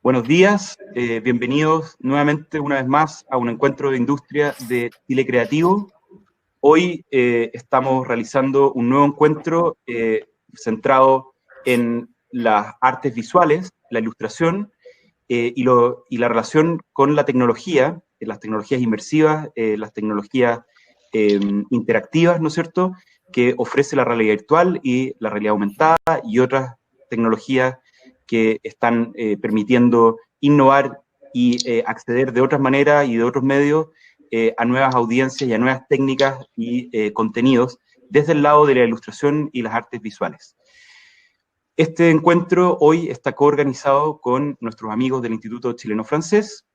Buenos días, bienvenidos nuevamente una vez más a un encuentro de industria de Chile Creativo. Hoy estamos realizando un nuevo encuentro centrado en las artes visuales, la ilustración y la relación con la tecnología, las tecnologías inmersivas, las tecnologías interactivas, ¿no es cierto?, que ofrece la realidad virtual y la realidad aumentada y otras tecnologías que están permitiendo innovar y acceder de otras maneras y de otros medios a nuevas audiencias y a nuevas técnicas y contenidos desde el lado de la ilustración y las artes visuales. Este encuentro hoy está coorganizado con nuestros amigos del Instituto Chileno-Francés,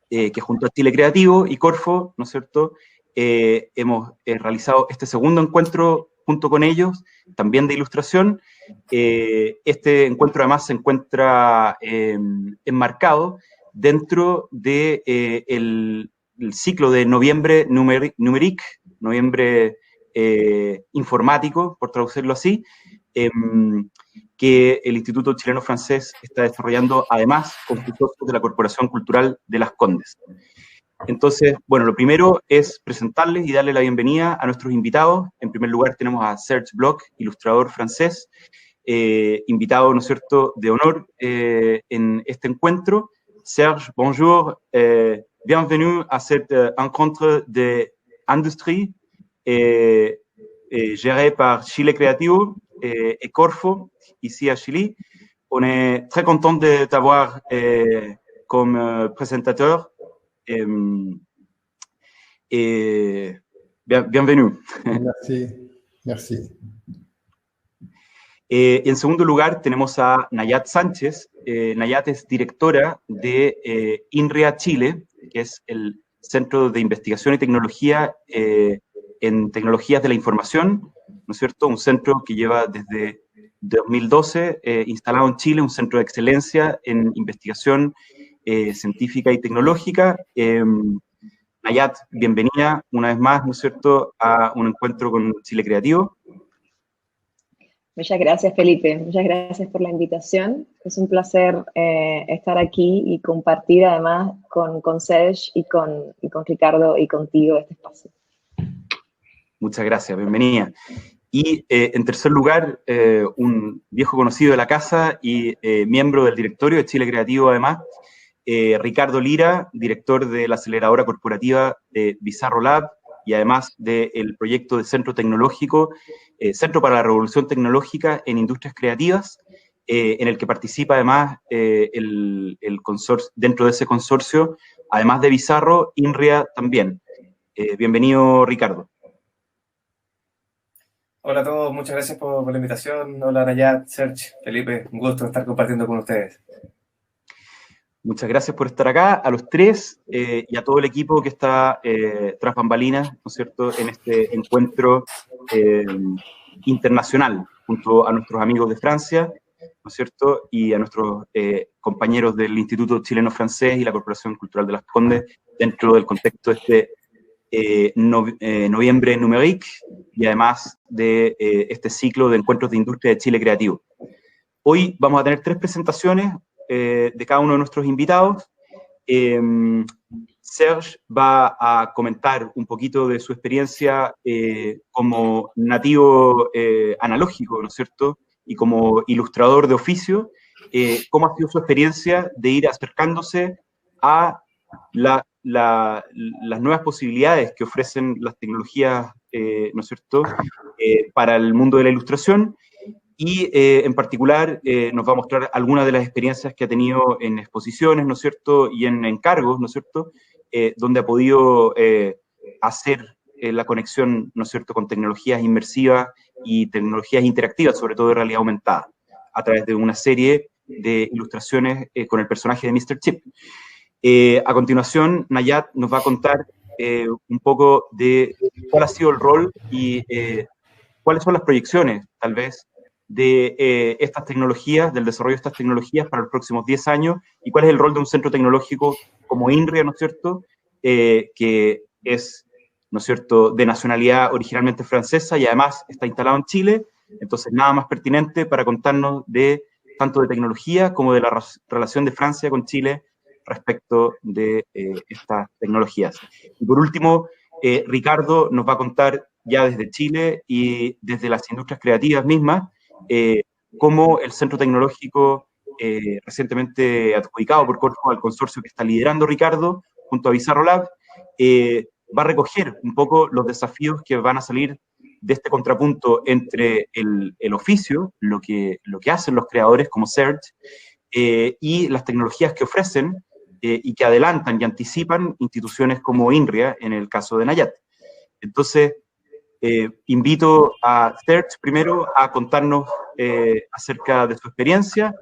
que junto a Chile Creativo y Corfo, ¿no es cierto?, hemos realizado este segundo encuentro junto con ellos, también de ilustración. Este encuentro además se encuentra enmarcado dentro de el ciclo de noviembre numérique, noviembre informático, por traducirlo así, que el Instituto Chileno-Francés está desarrollando además con sus socios de la Corporación Cultural de Las Condes. Entonces, bueno, lo primero es presentarles y darle la bienvenida a nuestros invitados. En primer lugar tenemos a Serge Bloch, ilustrador francés, invitado, ¿no es cierto?, de honor en este encuentro. Serge, bonjour, bienvenue à cette rencontre d'industrie gérée par Chile Creativo et Corfo, ici à Chili. On est très content de t'avoir comme présentateur. Bienvenue. Merci, merci. En segundo lugar tenemos a Nayat Sánchez. Nayat es directora de INRIA Chile, que es el Centro de Investigación y Tecnología en Tecnologías de la Información, ¿no es cierto? Un centro que lleva desde 2012 instalado en Chile, un centro de excelencia en investigación científica y tecnológica. Nayat, bienvenida una vez más, ¿no es cierto?, a un encuentro con Chile Creativo. Muchas gracias, Felipe. Muchas gracias por la invitación. Es un placer estar aquí y compartir además con Serge y con Ricardo y contigo este espacio. Muchas gracias, bienvenida. Y en tercer lugar, un viejo conocido de la casa y miembro del directorio de Chile Creativo además, Ricardo Lira, director de la aceleradora corporativa de Bizarro Lab y además del proyecto de Centro Tecnológico, Centro para la Revolución Tecnológica en Industrias Creativas, en el que participa además el consorcio, dentro de ese consorcio, además de Bizarro, INRIA también. Bienvenido, Ricardo. Hola a todos, muchas gracias por la invitación. Hola Nayat, Serge, Felipe, un gusto estar compartiendo con ustedes. Muchas gracias por estar acá, a los tres y a todo el equipo que está tras bambalinas, ¿no es cierto?, en este encuentro internacional, junto a nuestros amigos de Francia, ¿no es cierto?, y a nuestros compañeros del Instituto Chileno-Francés y la Corporación Cultural de Las Condes, dentro del contexto de este noviembre numérique y además de este ciclo de encuentros de industria de Chile Creativo. Hoy vamos a tener tres presentaciones de cada uno de nuestros invitados. Serge va a comentar un poquito de su experiencia como nativo analógico, ¿no es cierto?, y como ilustrador de oficio, cómo ha sido su experiencia de ir acercándose a las nuevas posibilidades que ofrecen las tecnologías, ¿no es cierto?, para el mundo de la ilustración. Y en particular nos va a mostrar algunas de las experiencias que ha tenido en exposiciones, ¿no es cierto?, y en encargos, ¿no es cierto?, donde ha podido hacer la conexión, ¿no es cierto?, con tecnologías inmersivas y tecnologías interactivas, sobre todo de realidad aumentada, a través de una serie de ilustraciones con el personaje de Mr. Chip. A continuación, Nayat nos va a contar un poco de cuál ha sido el rol y cuáles son las proyecciones, tal vez, de estas tecnologías, del desarrollo de estas tecnologías para los próximos 10 años, y cuál es el rol de un centro tecnológico como INRIA, ¿no es cierto?, que es, ¿no es cierto?, de nacionalidad originalmente francesa y además está instalado en Chile. Entonces, nada más pertinente para contarnos de tanto de tecnología como de la relación de Francia con Chile respecto de estas tecnologías. Y por último, Ricardo nos va a contar ya desde Chile y desde las industrias creativas mismas, cómo el Centro Tecnológico recientemente adjudicado por Corfo al consorcio que está liderando Ricardo, junto a Bizarro Lab, va a recoger un poco los desafíos que van a salir de este contrapunto entre el oficio, lo que hacen los creadores como Serge, y las tecnologías que ofrecen y que adelantan y anticipan instituciones como INRIA, en el caso de Nayat. Entonces, invito a Serge primero a contarnos acerca de su experiencia.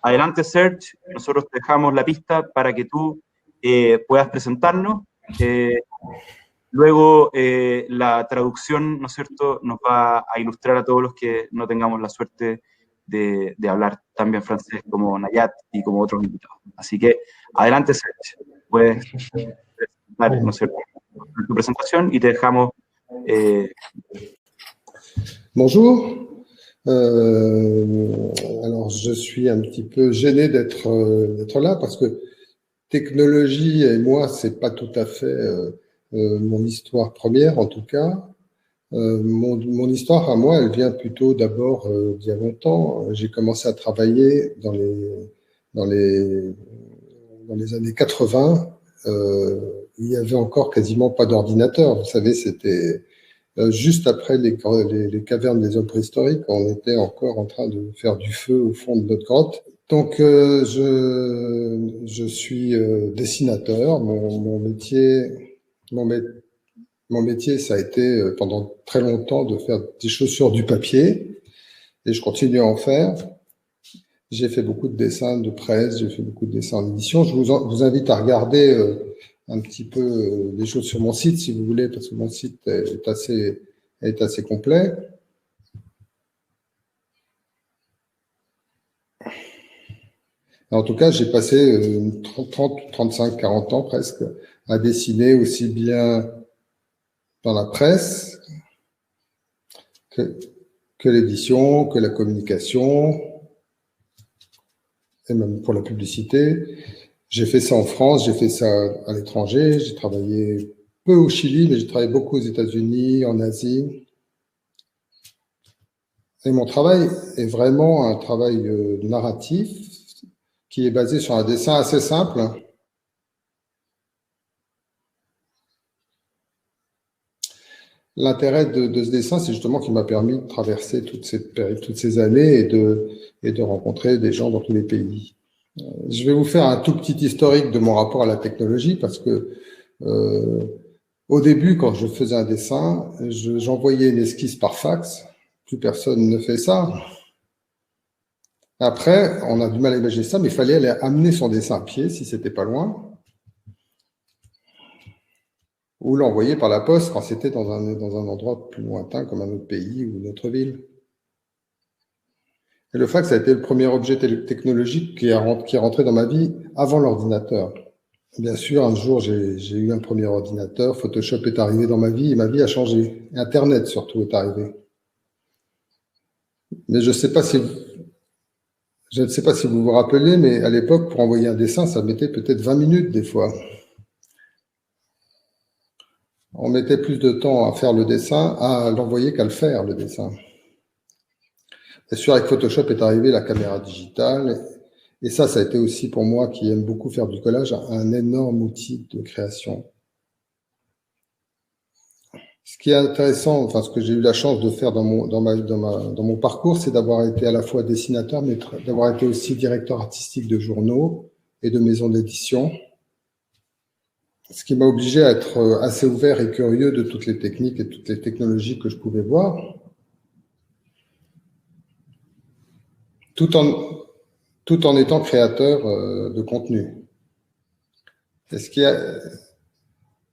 Adelante, Serge, nosotros te dejamos la pista para que tú puedas presentarnos. Luego, la traducción, ¿no es cierto?, nos va a ilustrar a todos los que no tengamos la suerte de hablar tan bien francés como Nayat y como otros invitados. Así que, adelante, Serge, puedes presentar, ¿no es cierto?, tu presentación y te dejamos. Bonjour. Alors, je suis un petit peu gêné d'être là parce que technologie et moi, c'est pas tout à fait mon histoire première, en tout cas. Mon histoire à moi, elle vient plutôt d'abord d'il y a longtemps. J'ai commencé à travailler dans les années 80. Il y avait encore quasiment pas d'ordinateur. Vous savez, c'était juste après les cavernes des hommes préhistoriques. On était encore en train de faire du feu au fond de notre grotte. Donc, je suis dessinateur. Mon métier, ça a été pendant très longtemps de faire des choses sur du papier, et je continue à en faire. J'ai fait beaucoup de dessins de presse, j'ai fait beaucoup de dessins en édition. Je vous invite à regarder un petit peu des choses sur mon site, si vous voulez, parce que mon site est assez complet. En tout cas, j'ai passé 30, 35, 40 ans presque à dessiner aussi bien dans la presse que l'édition, que la communication, et même pour la publicité. J'ai fait ça en France, j'ai fait ça à l'étranger, j'ai travaillé peu au Chili, mais j'ai travaillé beaucoup aux États-Unis, en Asie. Et mon travail est vraiment un travail narratif qui est basé sur un dessin assez simple. L'intérêt de ce dessin, c'est justement qu'il m'a permis de traverser toutes ces années et de rencontrer des gens dans tous les pays. Je vais vous faire un tout petit historique de mon rapport à la technologie parce que au début, quand je faisais un dessin, j'envoyais une esquisse par fax. Plus personne ne fait ça. Après, on a du mal à imaginer ça, mais il fallait aller amener son dessin à pied si c'était pas loin, ou l'envoyer par la poste quand c'était dans un endroit plus lointain, comme un autre pays ou une autre ville. Et le fax a été le premier objet technologique qui est rentré dans ma vie avant l'ordinateur. Bien sûr, un jour, j'ai eu un premier ordinateur, Photoshop est arrivé dans ma vie et ma vie a changé. Internet, surtout, est arrivé. Mais je ne sais pas si vous vous rappelez, mais à l'époque, pour envoyer un dessin, ça mettait peut-être 20 minutes des fois. On mettait plus de temps à faire le dessin, à l'envoyer qu'à le faire, le dessin. Bien sûr, avec Photoshop est arrivée la caméra digitale. Et ça a été aussi pour moi, qui aime beaucoup faire du collage, un énorme outil de création. Ce qui est intéressant, enfin ce que j'ai eu la chance de faire dans mon parcours, c'est d'avoir été à la fois dessinateur, mais d'avoir été aussi directeur artistique de journaux et de maisons d'édition. Ce qui m'a obligé à être assez ouvert et curieux de toutes les techniques et toutes les technologies que je pouvais voir, tout en étant créateur de contenu.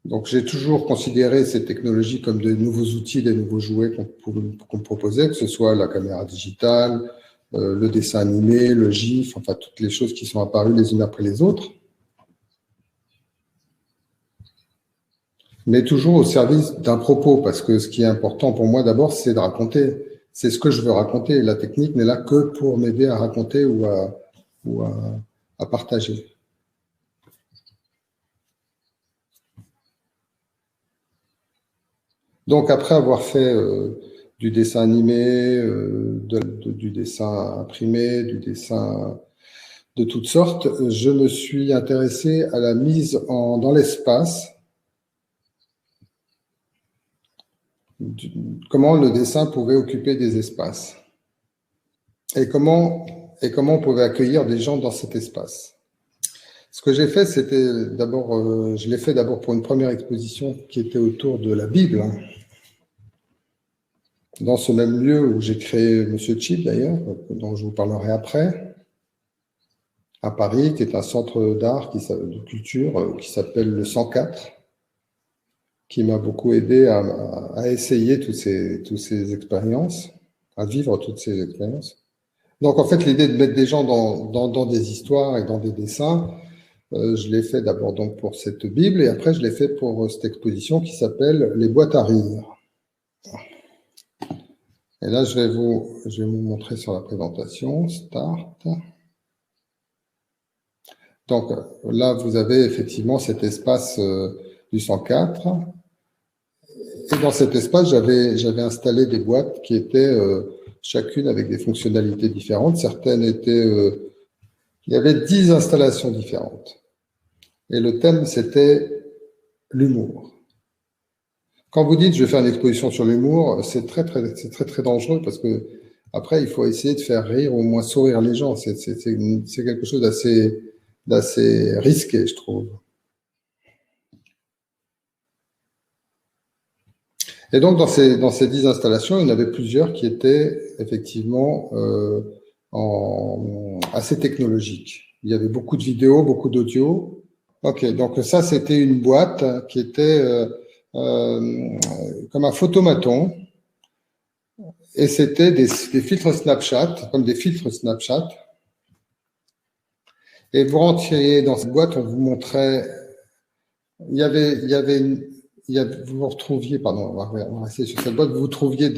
Donc, j'ai toujours considéré ces technologies comme de nouveaux outils, des nouveaux jouets qu'on me proposait, que ce soit la caméra digitale, le dessin animé, le GIF, enfin toutes les choses qui sont apparues les unes après les autres. Mais toujours au service d'un propos, parce que ce qui est important pour moi d'abord, c'est de raconter. c'est ce que je veux raconter. La technique n'est là que pour m'aider à raconter ou à partager. Donc, après avoir fait du dessin animé, du dessin imprimé, du dessin de toutes sortes, je me suis intéressé à la mise dans l'espace. Comment le dessin pouvait occuper des espaces et comment on pouvait accueillir des gens dans cet espace. Ce que j'ai fait, c'était d'abord, je l'ai fait d'abord pour une première exposition qui était autour de la Bible, hein, dans ce même lieu où j'ai créé Monsieur Chip d'ailleurs, dont je vous parlerai après, à Paris, qui est un centre d'art, de culture, qui s'appelle le 104, qui m'a beaucoup aidé à essayer toutes ces expériences, à vivre toutes ces expériences. Donc en fait, l'idée de mettre des gens dans des histoires et dans des dessins, je l'ai fait d'abord donc pour cette Bible et après je l'ai fait pour cette exposition qui s'appelle Les boîtes à rire. Et là, je vais vous montrer sur la présentation. Start. Donc là, vous avez effectivement cet espace du 104. Et dans cet espace, j'avais installé des boîtes qui étaient chacune avec des fonctionnalités différentes. Certaines étaient... il y avait 10 installations différentes. Et le thème, c'était l'humour. Quand vous dites « je vais faire une exposition sur l'humour », c'est très dangereux parce que après, il faut essayer de faire rire ou au moins sourire les gens. C'est quelque chose d'assez risqué, je trouve. Et donc, dans ces 10 installations, il y en avait plusieurs qui étaient effectivement assez technologiques. Il y avait beaucoup de vidéos, beaucoup d'audio. Ok, donc ça, c'était une boîte qui était comme un photomaton. Et c'était des filtres Snapchat, comme des filtres Snapchat. Et vous rentriez dans cette boîte, on vous montrait... vous vous retrouviez, pardon, on va rester sur cette boîte, vous vous trouviez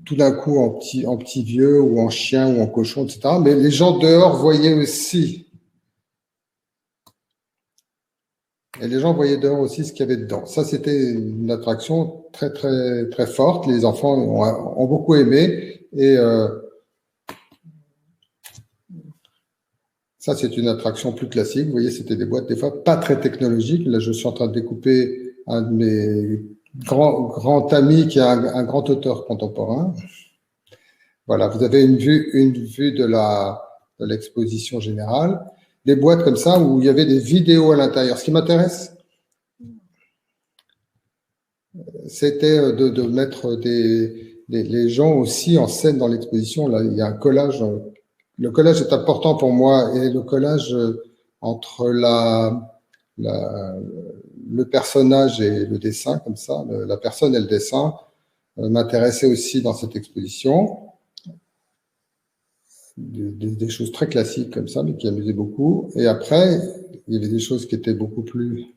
tout d'un coup en petit vieux ou en chien ou en cochon, etc. Mais les gens dehors voyaient aussi. Et les gens voyaient dehors aussi ce qu'il y avait dedans. Ça, c'était une attraction très forte. Les enfants ont beaucoup aimé. Et ça, c'est une attraction plus classique. Vous voyez, c'était des boîtes, des fois, pas très technologiques. Là, je suis en train de découper un de mes grands amis qui est un grand auteur contemporain. Voilà, vous avez une vue de l'exposition générale. Des boîtes comme ça où il y avait des vidéos à l'intérieur. Ce qui m'intéresse, c'était de mettre les gens aussi en scène dans l'exposition. Là, il y a un collage. Le collage est important pour moi et le collage entre le personnage et le dessin, comme ça, la personne et le dessin, m'intéressait aussi dans cette exposition. Des choses très classiques comme ça, mais qui amusaient beaucoup. Et après, il y avait des choses qui étaient beaucoup plus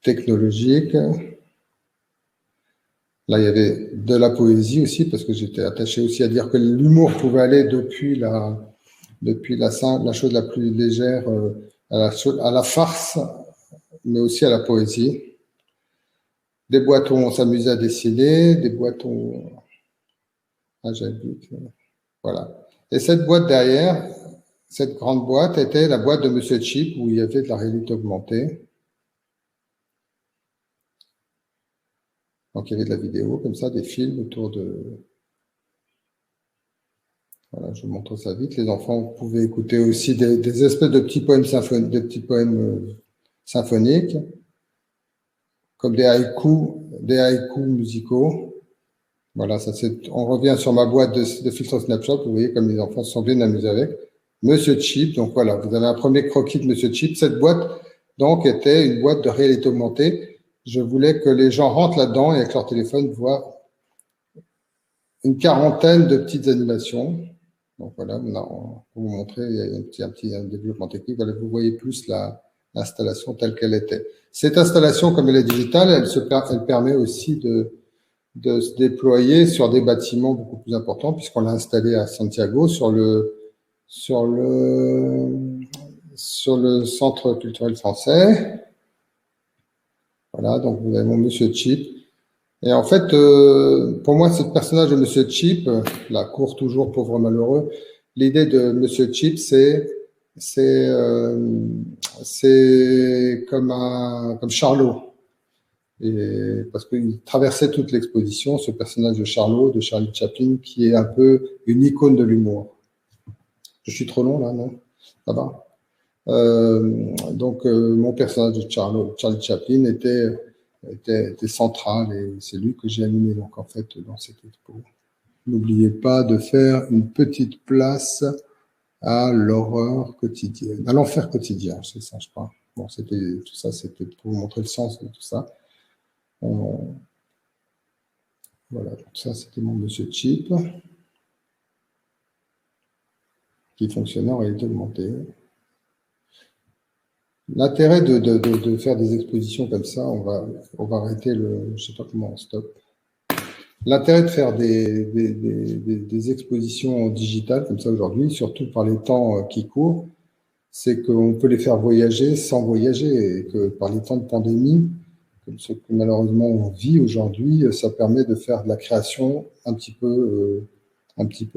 technologiques. Là, il y avait de la poésie aussi, parce que j'étais attaché aussi à dire que l'humour pouvait aller depuis la chose la plus légère à la farce, mais aussi à la poésie. Des boîtes où on s'amusait à dessiner, des boîtes où... Voilà. Et cette boîte derrière, cette grande boîte, était la boîte de Monsieur Chip, où il y avait de la réalité augmentée. Donc, il y avait de la vidéo, comme ça, des films autour de... Voilà, je vous montre ça vite. Les enfants pouvaient écouter aussi des espèces de petits poèmes symphoniques, comme des haïkus musicaux. Voilà, on revient sur ma boîte de filtres Snapchat. Vous voyez comme les enfants se sont bien amusés avec. Monsieur Chip, donc voilà, vous avez un premier croquis de Monsieur Chip. Cette boîte, donc, était une boîte de réalité augmentée. Je voulais que les gens rentrent là-dedans et avec leur téléphone voient une quarantaine de petites animations. Donc voilà, pour vous montrer, il y a un petit développement technique. Voilà, vous voyez plus l'installation telle qu'elle était. Cette installation, comme elle est digitale, elle permet aussi de se déployer sur des bâtiments beaucoup plus importants, puisqu'on l'a installé à Santiago, sur le Centre culturel français. Voilà, donc vous avez mon Monsieur Chip. Et en fait, pour moi, ce personnage de Monsieur Chip, la cour toujours pauvre malheureux, l'idée de Monsieur Chip, c'est comme Charlot. Et parce qu'il traversait toute l'exposition, ce personnage de Charlot, de Charlie Chaplin, qui est un peu une icône de l'humour. Je suis trop long là, non? Ça va? Donc, mon personnage de Charlie Chaplin était central et c'est lui que j'ai animé donc en fait dans cette expo. N'oubliez pas de faire une petite place à l'horreur quotidienne, à l'enfer quotidien, c'est ça, je crois. Bon, c'était tout ça, c'était pour vous montrer le sens de tout ça. Voilà, donc ça, c'était mon Monsieur Chip qui fonctionnait en réalité augmentée. L'intérêt de faire des expositions comme ça, on va arrêter je sais pas comment on stoppe. L'intérêt de faire des expositions digitales comme ça aujourd'hui, surtout par les temps qui courent, c'est qu'on peut les faire voyager sans voyager et que par les temps de pandémie, comme ce que malheureusement on vit aujourd'hui, ça permet de faire de la création un petit peu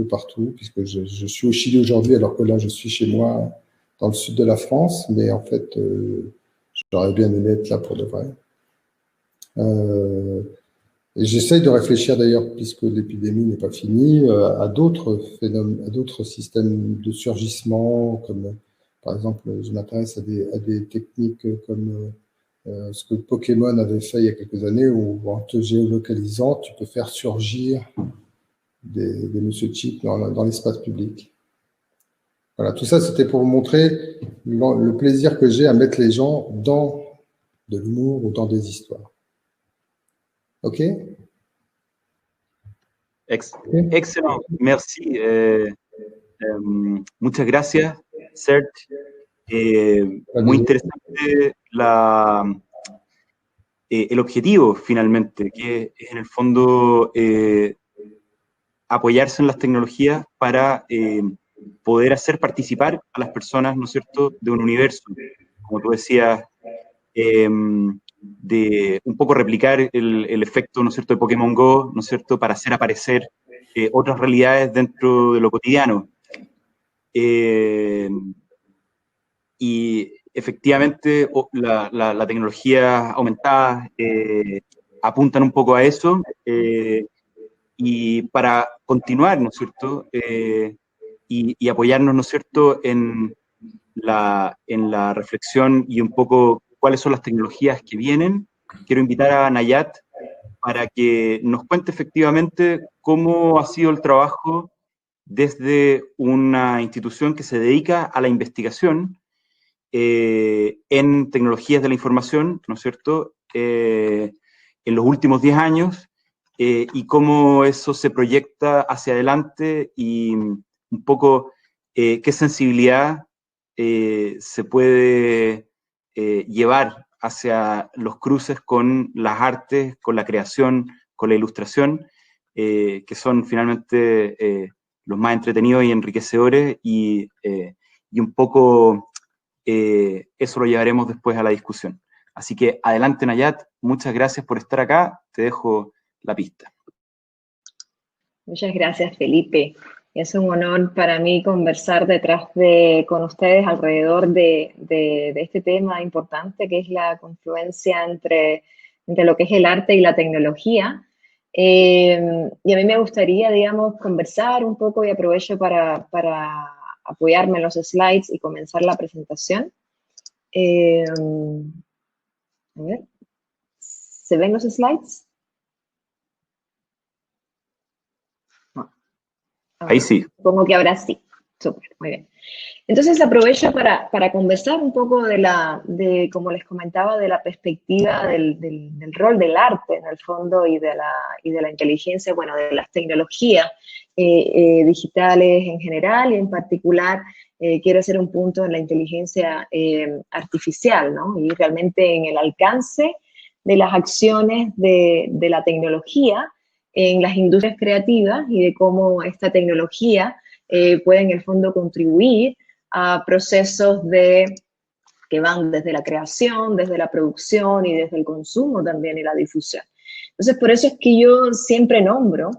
partout, puisque je suis au Chili aujourd'hui alors que là je suis chez moi dans le sud de la France, mais en fait j'aurais bien aimé être là pour de vrai. Et j'essaye de réfléchir d'ailleurs, puisque l'épidémie n'est pas finie, à d'autres phénomènes, à d'autres systèmes de surgissement, comme par exemple, je m'intéresse à des techniques comme ce que Pokémon avait fait il y a quelques années, où en te géolocalisant, tu peux faire surgir des Monsieur Chip dans l'espace public. Voilà, tout ça, c'était pour vous montrer le plaisir que j'ai à mettre les gens dans de l'humour ou dans des histoires. OK? Excellent, merci. Muchas gracias, Serge. Muy interesante el objetivo, finalmente, que es en el fondo apoyarse en las tecnologías para poder hacer participar a las personas, ¿no es cierto?, de un universo, como tú decías, de un poco replicar el efecto, ¿no es cierto?, de Pokémon Go, ¿no es cierto?, para hacer aparecer otras realidades dentro de lo cotidiano. Y efectivamente la tecnología aumentada apuntan un poco a eso, y para continuar, ¿no es cierto?, y apoyarnos, ¿no es cierto?, en la reflexión y un poco cuáles son las tecnologías que vienen, quiero invitar a Nayat para que nos cuente efectivamente cómo ha sido el trabajo desde una institución que se dedica a la investigación en tecnologías de la información, ¿no es cierto?, en los últimos 10 años, y cómo eso se proyecta hacia adelante y un poco qué sensibilidad se puede llevar hacia los cruces con las artes, con la creación, con la ilustración, que son finalmente los más entretenidos y enriquecedores, y un poco eso lo llevaremos después a la discusión. Así que adelante, Nayat, muchas gracias por estar acá, te dejo la pista. Muchas gracias, Felipe. Es un honor para mí conversar con ustedes alrededor de este tema importante que es la confluencia entre lo que es el arte y la tecnología. Y a mí me gustaría, digamos, conversar un poco, y aprovecho para apoyarme en los slides y comenzar la presentación. A ver, ¿se ven los slides? Ahí sí. Supongo que ahora sí. Súper, muy bien. Entonces aprovecho para conversar un poco como les comentaba, de la perspectiva del rol del arte en el fondo y de la inteligencia, bueno, de las tecnologías digitales en general, y en particular quiero hacer un punto en la inteligencia artificial, ¿no? Y realmente en el alcance de las acciones de la tecnología en las industrias creativas y de cómo esta tecnología puede en el fondo contribuir a procesos que van desde la creación, desde la producción y desde el consumo también y la difusión. Entonces, por eso es que yo siempre nombro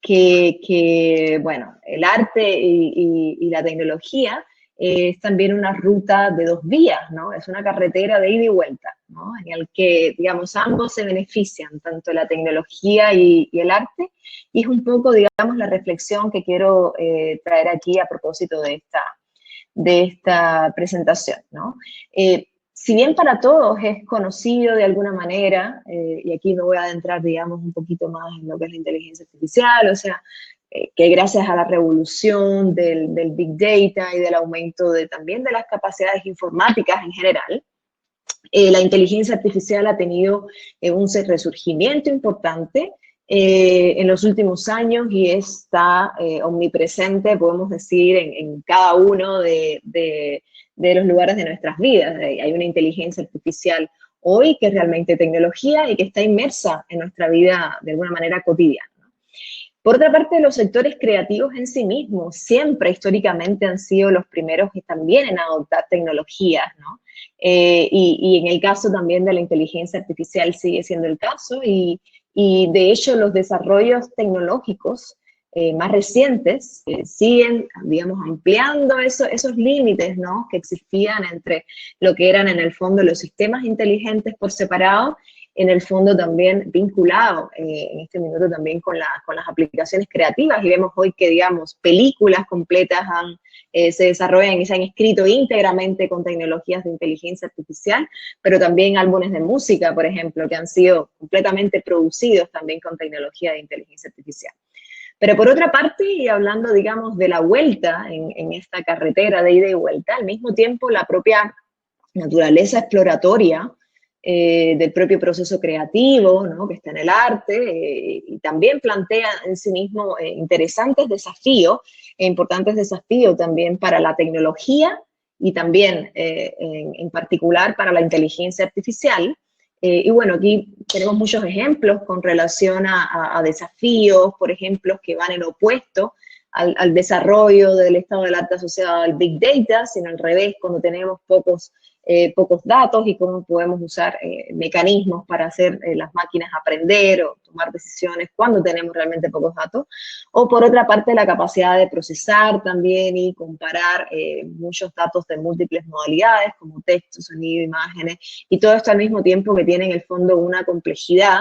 que bueno, el arte y la tecnología es también una ruta de dos vías, ¿no? Es una carretera de ida y vuelta, ¿no? En el que, digamos, ambos se benefician, tanto la tecnología y el arte, y es un poco, digamos, la reflexión que quiero traer aquí a propósito de esta presentación, ¿no? Si bien para todos es conocido de alguna manera, y aquí me voy a adentrar, digamos, un poquito más en lo que es la inteligencia artificial, o sea, que gracias a la revolución del Big Data y del aumento también de las capacidades informáticas en general, la inteligencia artificial ha tenido un resurgimiento importante en los últimos años y está omnipresente, podemos decir, en cada uno de los lugares de nuestras vidas. Hay una inteligencia artificial hoy que es realmente tecnología y que está inmersa en nuestra vida de alguna manera cotidiana. Por otra parte, los sectores creativos en sí mismos siempre históricamente han sido los primeros que también en adoptar tecnologías, ¿no? Y en el caso también de la inteligencia artificial sigue siendo el caso y de hecho los desarrollos tecnológicos más recientes siguen, digamos, ampliando esos límites, ¿no? Que existían entre lo que eran en el fondo los sistemas inteligentes por separado, en el fondo también vinculado en este minuto también con las aplicaciones creativas, y vemos hoy que, digamos, películas completas se desarrollan y se han escrito íntegramente con tecnologías de inteligencia artificial, pero también álbumes de música, por ejemplo, que han sido completamente producidos también con tecnología de inteligencia artificial. Pero por otra parte, y hablando, digamos, de la vuelta en esta carretera de ida y vuelta, al mismo tiempo la propia naturaleza exploratoria del propio proceso creativo, ¿no? Que está en el arte, y también plantea en sí mismo interesantes desafíos, importantes desafíos también para la tecnología y también en particular para la inteligencia artificial. Y bueno, aquí tenemos muchos ejemplos con relación a desafíos, por ejemplo, que van en opuesto al desarrollo del estado del arte asociado al Big Data, sino al revés, cuando tenemos pocos datos y cómo podemos usar mecanismos para hacer las máquinas aprender o tomar decisiones cuando tenemos realmente pocos datos. O por otra parte, la capacidad de procesar también y comparar muchos datos de múltiples modalidades, como texto, sonido, imágenes, y todo esto al mismo tiempo que tiene en el fondo una complejidad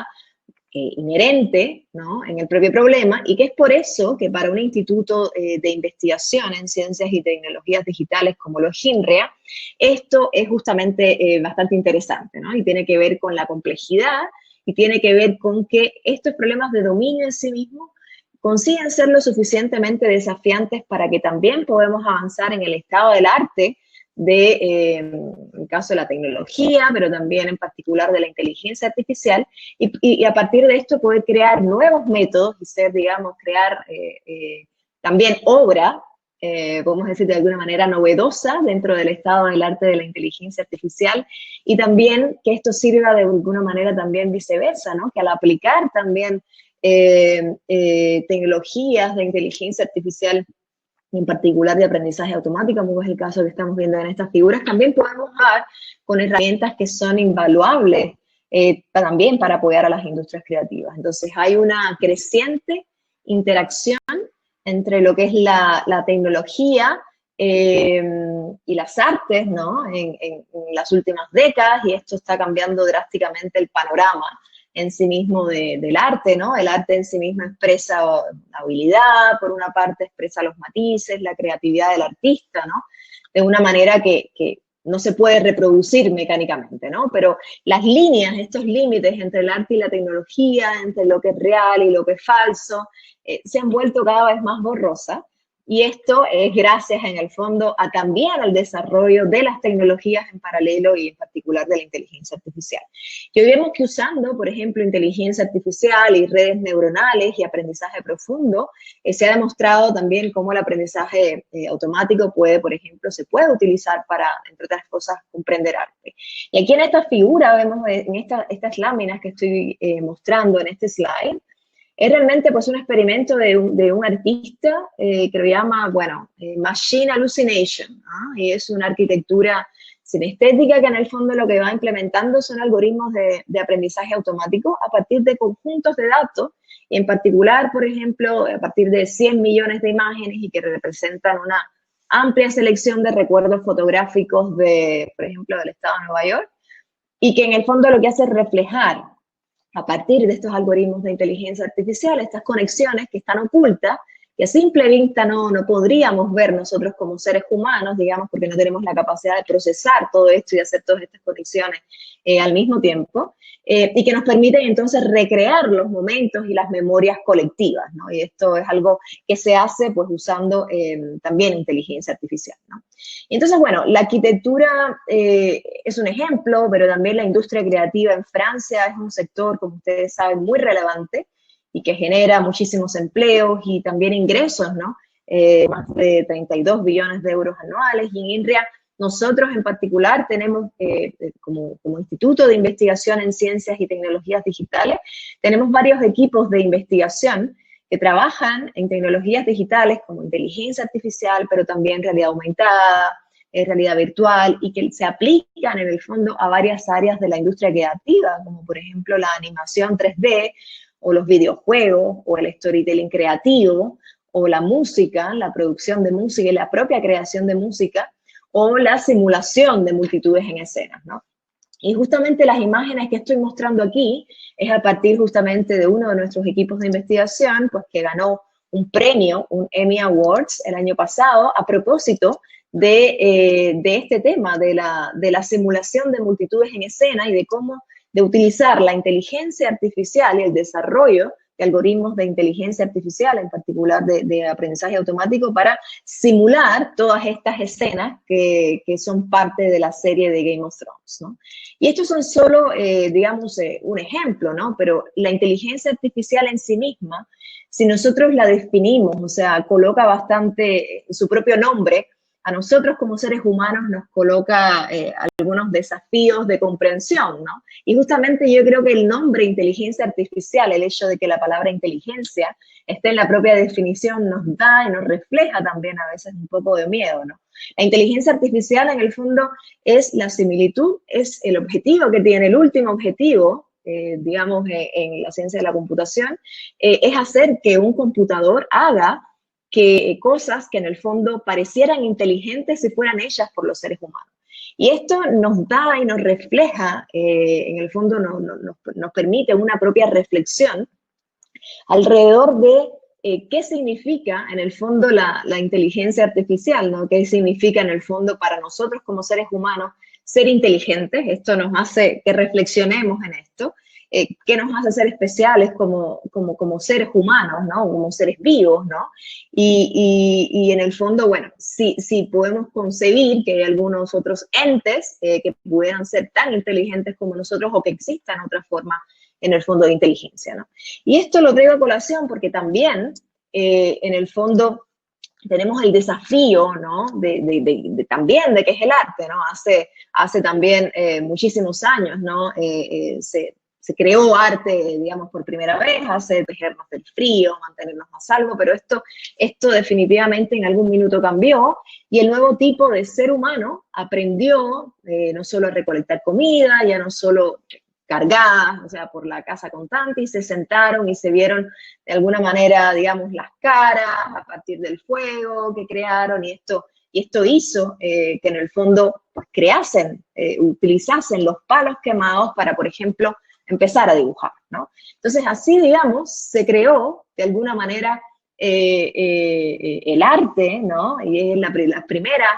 inherente, ¿no? En el propio problema, y que es por eso que para un instituto de investigación en ciencias y tecnologías digitales como los GINREA, esto es justamente bastante interesante, ¿no? Y tiene que ver con la complejidad y tiene que ver con que estos problemas de dominio en sí mismos consiguen ser lo suficientemente desafiantes para que también podamos avanzar en el estado del arte en el caso de la tecnología, pero también en particular de la inteligencia artificial, y a partir de esto poder crear nuevos métodos y ser, digamos, crear también obra, podemos decir de alguna manera novedosa dentro del estado del arte de la inteligencia artificial, y también que esto sirva de alguna manera también viceversa, ¿no? Que al aplicar también tecnologías de inteligencia artificial, en particular de aprendizaje automático, como es el caso que estamos viendo en estas figuras, también podemos jugar con herramientas que son invaluables también para apoyar a las industrias creativas. Entonces hay una creciente interacción entre lo que es la tecnología y las artes, ¿no? En las últimas décadas, y esto está cambiando drásticamente el panorama en sí mismo del arte, ¿no? El arte en sí mismo expresa la habilidad, por una parte expresa los matices, la creatividad del artista, ¿no? De una manera que no se puede reproducir mecánicamente, ¿no? Pero las líneas, estos límites entre el arte y la tecnología, entre lo que es real y lo que es falso, se han vuelto cada vez más borrosas. Y esto es gracias, en el fondo, a también al desarrollo de las tecnologías en paralelo y en particular de la inteligencia artificial. Y hoy vemos que usando, por ejemplo, inteligencia artificial y redes neuronales y aprendizaje profundo, se ha demostrado también cómo el aprendizaje automático por ejemplo, se puede utilizar para, entre otras cosas, comprender arte. Y aquí en esta figura vemos, en estas láminas que estoy mostrando en este slide, Es realmente pues un experimento de un artista que lo llama, bueno, Machine Hallucination, ¿no? Y es una arquitectura sinestética que en el fondo lo que va implementando son algoritmos de aprendizaje automático a partir de conjuntos de datos, y en particular, por ejemplo, a partir de 100 millones de imágenes y que representan una amplia selección de recuerdos fotográficos por ejemplo, del estado de Nueva York, y que en el fondo lo que hace es reflejar a partir de estos algoritmos de inteligencia artificial estas conexiones que están ocultas, que a simple vista no podríamos ver nosotros como seres humanos, digamos, porque no tenemos la capacidad de procesar todo esto y de hacer todas estas conexiones al mismo tiempo, y que nos permiten entonces recrear los momentos y las memorias colectivas, ¿no? Y esto es algo que se hace pues usando también inteligencia artificial, ¿no? Y entonces, bueno, la arquitectura es un ejemplo, pero también la industria creativa en Francia es un sector, como ustedes saben, muy relevante, y que genera muchísimos empleos y también ingresos, ¿no? Más de 32 billones de euros anuales. Y en INRIA, nosotros en particular tenemos, como Instituto de Investigación en Ciencias y Tecnologías Digitales, tenemos varios equipos de investigación que trabajan en tecnologías digitales como inteligencia artificial, pero también realidad aumentada, realidad virtual, y que se aplican en el fondo a varias áreas de la industria creativa, como por ejemplo la animación 3D, o los videojuegos, o el storytelling creativo, o la música, la producción de música y la propia creación de música, o la simulación de multitudes en escenas, ¿no? Y justamente las imágenes que estoy mostrando aquí es a partir justamente de uno de nuestros equipos de investigación, pues que ganó un premio, un Emmy Awards el año pasado, a propósito de este tema, de la simulación de multitudes en escena y de utilizar la inteligencia artificial y el desarrollo de algoritmos de inteligencia artificial, en particular de aprendizaje automático, para simular todas estas escenas que son parte de la serie de Game of Thrones, ¿no? Y estos son solo, digamos, un ejemplo, ¿no? Pero la inteligencia artificial en sí misma, si nosotros la definimos, o sea, coloca bastante su propio nombre, a nosotros como seres humanos nos coloca algunos desafíos de comprensión, ¿no? Y justamente yo creo que el nombre inteligencia artificial, el hecho de que la palabra inteligencia esté en la propia definición, nos da y nos refleja también a veces un poco de miedo, ¿no? La inteligencia artificial en el fondo es la similitud, es el objetivo que tiene, el último objetivo, digamos, en la ciencia de la computación, es hacer que un computador haga cosas que en el fondo parecieran inteligentes si fueran hechas por los seres humanos. Y esto nos da y nos refleja, en el fondo nos permite una propia reflexión alrededor de qué significa en el fondo la inteligencia artificial, ¿no? ¿Qué significa en el fondo para nosotros como seres humanos ser inteligentes? Esto nos hace que reflexionemos en esto. ¿Qué nos hace ser especiales como seres humanos, ¿no? Como seres vivos, ¿no? Y en el fondo, bueno, sí podemos concebir que hay algunos otros entes que pudieran ser tan inteligentes como nosotros o que existan otra forma en el fondo de inteligencia, ¿no? Y esto lo traigo a colación porque también en el fondo tenemos el desafío, ¿no? También de qué es el arte, ¿no? Hace también muchísimos años, ¿no? Se creó arte, digamos, por primera vez, hace protegernos del frío, mantenernos a salvo, pero esto definitivamente en algún minuto cambió y el nuevo tipo de ser humano aprendió no solo a recolectar comida, ya no solo cargadas, o sea, por la casa constante, y se sentaron y se vieron de alguna manera, digamos, las caras a partir del fuego que crearon, y esto hizo que en el fondo pues, utilizasen los palos quemados para, por ejemplo, empezar a dibujar, ¿no? Entonces, así, digamos, se creó, de alguna manera, el arte, ¿no? Y es las primeras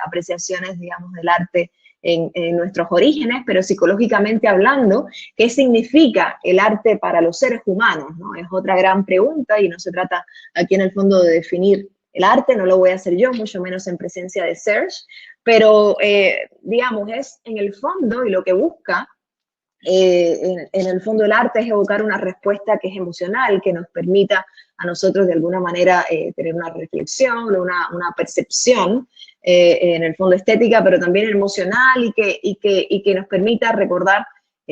apreciaciones, digamos, del arte en nuestros orígenes, pero psicológicamente hablando, ¿qué significa el arte para los seres humanos, ¿no? Es otra gran pregunta y no se trata aquí en el fondo de definir el arte, no lo voy a hacer yo, mucho menos en presencia de Serge, pero, digamos, es en el fondo y lo que busca en el fondo el arte es evocar una respuesta que es emocional, que nos permita a nosotros de alguna manera tener una reflexión, una percepción en el fondo estética, pero también emocional y que nos permita recordar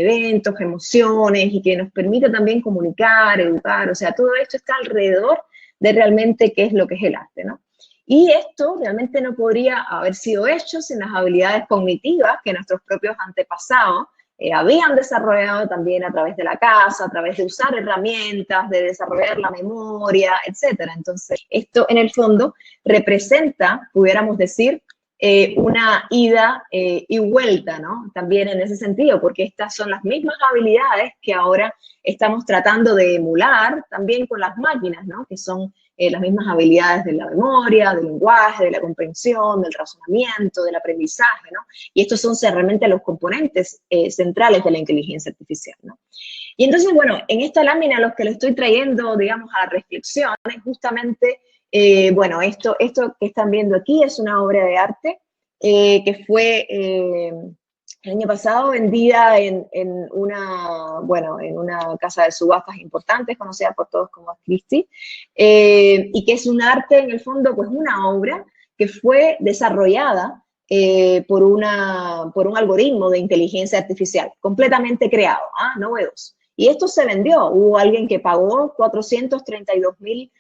eventos, emociones y que nos permite también comunicar, educar, o sea, todo esto está alrededor de realmente qué es lo que es el arte, ¿no? Y esto realmente no podría haber sido hecho sin las habilidades cognitivas que nuestros propios antepasados habían desarrollado también a través de la casa, a través de usar herramientas, de desarrollar la memoria, etcétera. Entonces, esto en el fondo representa, pudiéramos decir, una ida y vuelta, ¿no? También en ese sentido, porque estas son las mismas habilidades que ahora estamos tratando de emular también con las máquinas, ¿no? Que son las mismas habilidades de la memoria, del lenguaje, de la comprensión, del razonamiento, del aprendizaje, ¿no? Y estos son realmente los componentes centrales de la inteligencia artificial, ¿no? Y entonces, bueno, en esta lámina lo que le estoy trayendo, digamos, a la reflexión es justamente, bueno, esto que están viendo aquí es una obra de arte que fue el año pasado vendida en una casa de subastas importante, conocida por todos como Christie, y que es un arte, en el fondo, pues una obra que fue desarrollada por un algoritmo de inteligencia artificial, completamente creado, novedoso. Y esto se vendió, hubo alguien que pagó $432,000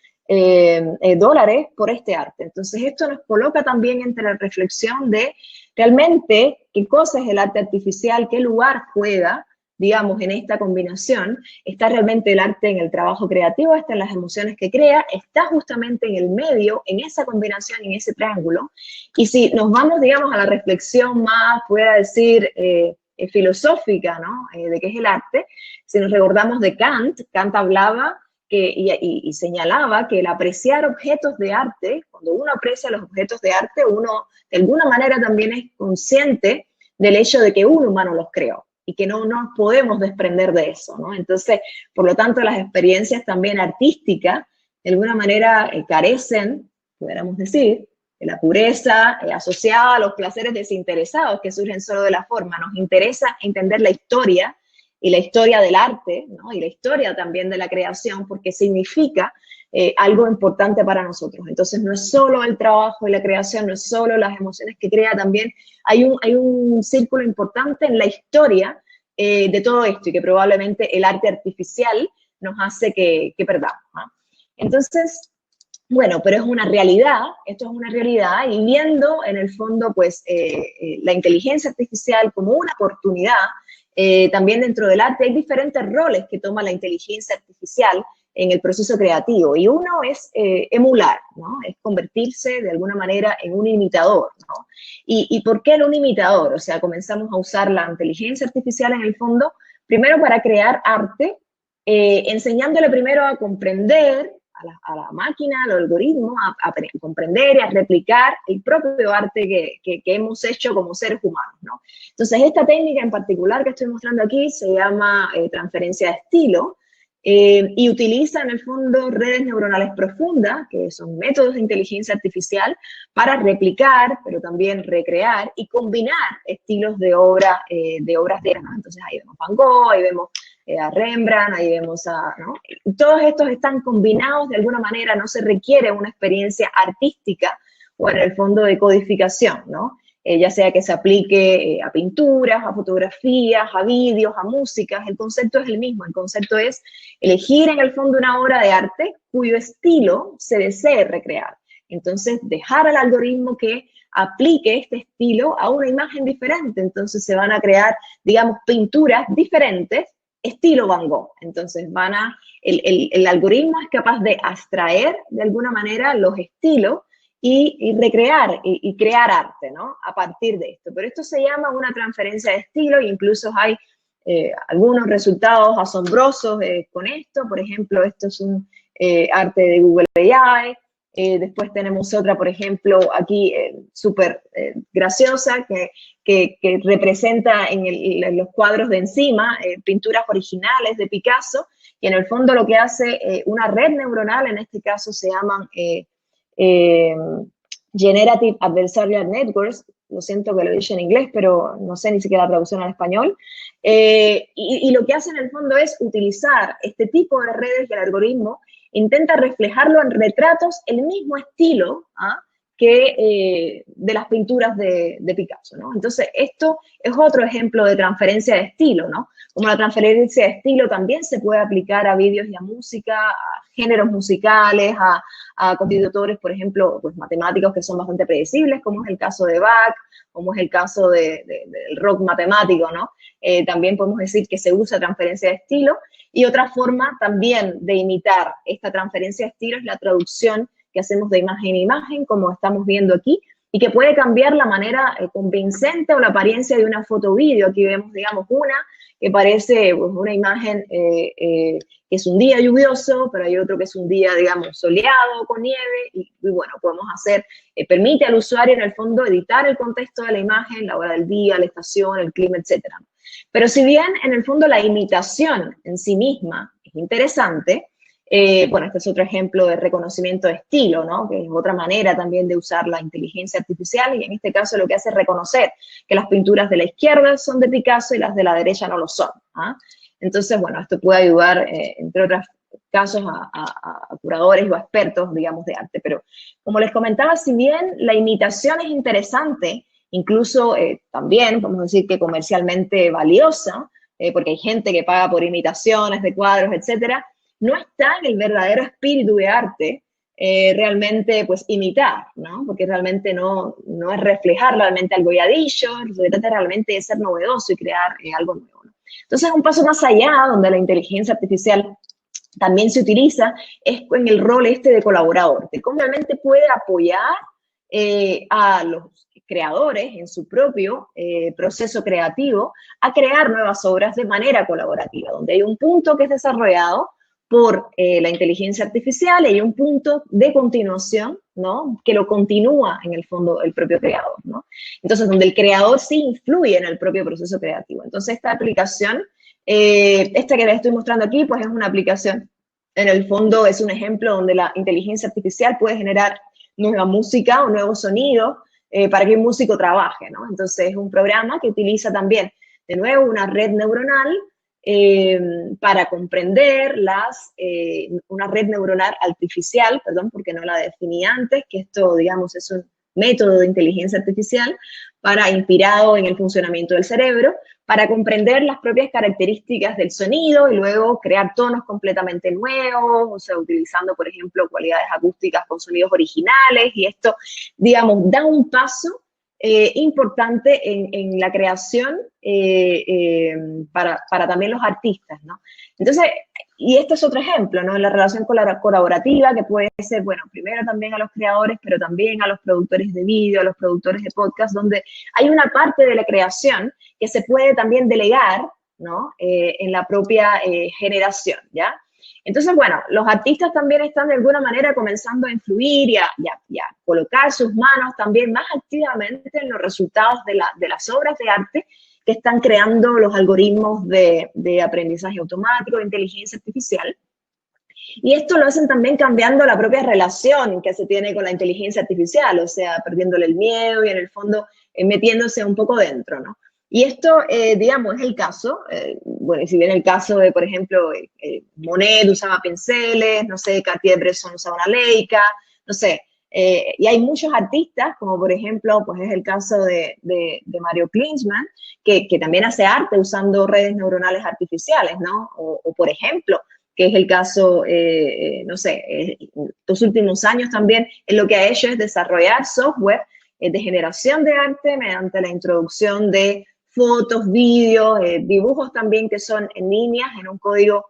dólares por este arte. Entonces esto nos coloca también entre la reflexión de realmente qué cosa es el arte artificial, qué lugar juega, digamos, en esta combinación. Está realmente el arte en el trabajo creativo, está en las emociones que crea, está justamente en el medio, en esa combinación, en ese triángulo. Y si nos vamos, digamos, a la reflexión más, pudiera decir, filosófica, ¿no? De qué es el arte, si nos recordamos de Kant, Kant hablaba y señalaba que el apreciar objetos de arte, cuando uno aprecia los objetos de arte, uno de alguna manera también es consciente del hecho de que un humano los creó y que no nos podemos desprender de eso, ¿no? Entonces, por lo tanto, las experiencias también artísticas, de alguna manera, carecen, pudiéramos decir, de la pureza asociada a los placeres desinteresados que surgen solo de la forma. Nos interesa entender la historia y la historia del arte, ¿no? Y la historia también de la creación, porque significa algo importante para nosotros. Entonces, no es solo el trabajo y la creación, no es solo las emociones que crea, también hay un círculo importante en la historia de todo esto y que probablemente el arte artificial nos hace que perdamos, ¿no? Entonces, bueno, pero es una realidad, esto es una realidad, y viendo en el fondo, pues, la inteligencia artificial como una oportunidad, también dentro del arte hay diferentes roles que toma la inteligencia artificial en el proceso creativo, y uno es emular, ¿no? Es convertirse de alguna manera en un imitador, ¿no? ¿Y por qué en un imitador? O sea, comenzamos a usar la inteligencia artificial en el fondo, primero para crear arte, enseñándole primero a comprender a la máquina, al algoritmo, a comprender y a replicar el propio arte que hemos hecho como seres humanos, ¿no? Entonces, esta técnica en particular que estoy mostrando aquí se llama transferencia de estilo y utiliza en el fondo redes neuronales profundas, que son métodos de inteligencia artificial, para replicar, pero también recrear y combinar estilos de obras de arte, ¿no? Entonces, ahí vemos Van Gogh, ahí vemos a Rembrandt, ahí vemos ¿no? Todos estos están combinados de alguna manera, no se requiere una experiencia artística o en el fondo de codificación, ¿no? Ya sea que se aplique a pinturas, a fotografías, a vídeos, a músicas, el concepto es el mismo, el concepto es elegir en el fondo una obra de arte cuyo estilo se desee recrear. Entonces, dejar al algoritmo que aplique este estilo a una imagen diferente, entonces se van a crear, digamos, pinturas diferentes, estilo Van Gogh. Entonces el algoritmo es capaz de abstraer de alguna manera los estilos y recrear y crear arte, ¿no? A partir de esto. Pero esto se llama una transferencia de estilo e incluso hay algunos resultados asombrosos con esto. Por ejemplo, esto es un arte de Google AI. Después tenemos otra, por ejemplo, aquí súper graciosa que representa en los cuadros de encima pinturas originales de Picasso, y en el fondo lo que hace una red neuronal, en este caso se llaman Generative Adversarial Networks, lo siento que lo dije en inglés, pero no sé ni siquiera la traducción al español, y lo que hace en el fondo es utilizar este tipo de redes y el algoritmo intenta reflejarlo en retratos, el mismo estilo que de las pinturas de Picasso, ¿no? Entonces, esto es otro ejemplo de transferencia de estilo, ¿no? Como la transferencia de estilo también se puede aplicar a vídeos y a música, a géneros musicales, a constitutores, por ejemplo, pues matemáticos que son bastante predecibles, como es el caso de Bach, como es el caso del rock matemático, ¿no? También podemos decir que se usa transferencia de estilo. Y otra forma también de imitar esta transferencia de estilo es la traducción que hacemos de imagen a imagen, como estamos viendo aquí, y que puede cambiar la manera convincente o la apariencia de una foto o vídeo. Aquí vemos, digamos, una que parece pues, una imagen que es un día lluvioso, pero hay otro que es un día, digamos, soleado, con nieve, y bueno, podemos hacer, permite al usuario en el fondo editar el contexto de la imagen, la hora del día, la estación, el clima, etcétera. Pero si bien en el fondo la imitación en sí misma es interesante, bueno, este es otro ejemplo de reconocimiento de estilo, ¿no? Que es otra manera también de usar la inteligencia artificial, y en este caso lo que hace es reconocer que las pinturas de la izquierda son de Picasso y las de la derecha no lo son. ¿Ah? Entonces, bueno, esto puede ayudar, entre otros casos, a curadores o a expertos, digamos, de arte. Pero, como les comentaba, si bien la imitación es interesante, incluso también, podemos decir que comercialmente valiosa, porque hay gente que paga por imitaciones de cuadros, etcétera, no está en el verdadero espíritu de arte realmente pues imitar, ¿no? Porque realmente no es reflejar realmente algo ya dicho, se trata realmente de ser novedoso y crear algo nuevo, ¿no? Entonces, un paso más allá, donde la inteligencia artificial también se utiliza, es en el rol este de colaborador, de cómo realmente puede apoyar a los creadores en su propio proceso creativo a crear nuevas obras de manera colaborativa, donde hay un punto que es desarrollado por la inteligencia artificial y hay un punto de continuación, ¿no? Que lo continúa en el fondo el propio creador, ¿no? Entonces, donde el creador sí influye en el propio proceso creativo. Entonces, esta aplicación, esta que les estoy mostrando aquí, pues es una aplicación, en el fondo es un ejemplo donde la inteligencia artificial puede generar nueva música o nuevos sonidos para que un músico trabaje, ¿no? Entonces, es un programa que utiliza también, de nuevo, una red neuronal para comprender una red neuronal artificial, perdón, porque no la definí antes, que esto, digamos, es un método de inteligencia artificial inspirado en el funcionamiento del cerebro, para comprender las propias características del sonido y luego crear tonos completamente nuevos, o sea, utilizando, por ejemplo, cualidades acústicas con sonidos originales, y esto, digamos, da un paso importante en la creación para también los artistas, ¿no? Entonces, y este es otro ejemplo, ¿no? La relación colaborativa que puede ser, bueno, primero también a los creadores, pero también a los productores de vídeo, a los productores de podcast, donde hay una parte de la creación que se puede también delegar, ¿no? En la propia generación, ¿ya? Entonces, bueno, los artistas también están de alguna manera comenzando a influir y a colocar sus manos también más activamente en los resultados de las obras de arte que están creando los algoritmos de aprendizaje automático, de inteligencia artificial. Y esto lo hacen también cambiando la propia relación que se tiene con la inteligencia artificial, o sea, perdiéndole el miedo y en el fondo metiéndose un poco dentro, ¿no? Y esto, digamos, es el caso, bueno, si bien el caso de, por ejemplo, Monet usaba pinceles, no sé, Cartier-Bresson usaba una Leica, no sé, y hay muchos artistas, como por ejemplo, pues es el caso de Mario Klinsmann, que también hace arte usando redes neuronales artificiales, ¿no? O por ejemplo, que es el caso, no sé, estos últimos años también, lo que ha hecho es desarrollar software de generación de arte mediante la introducción de fotos, vídeos, dibujos también que son en líneas, en un código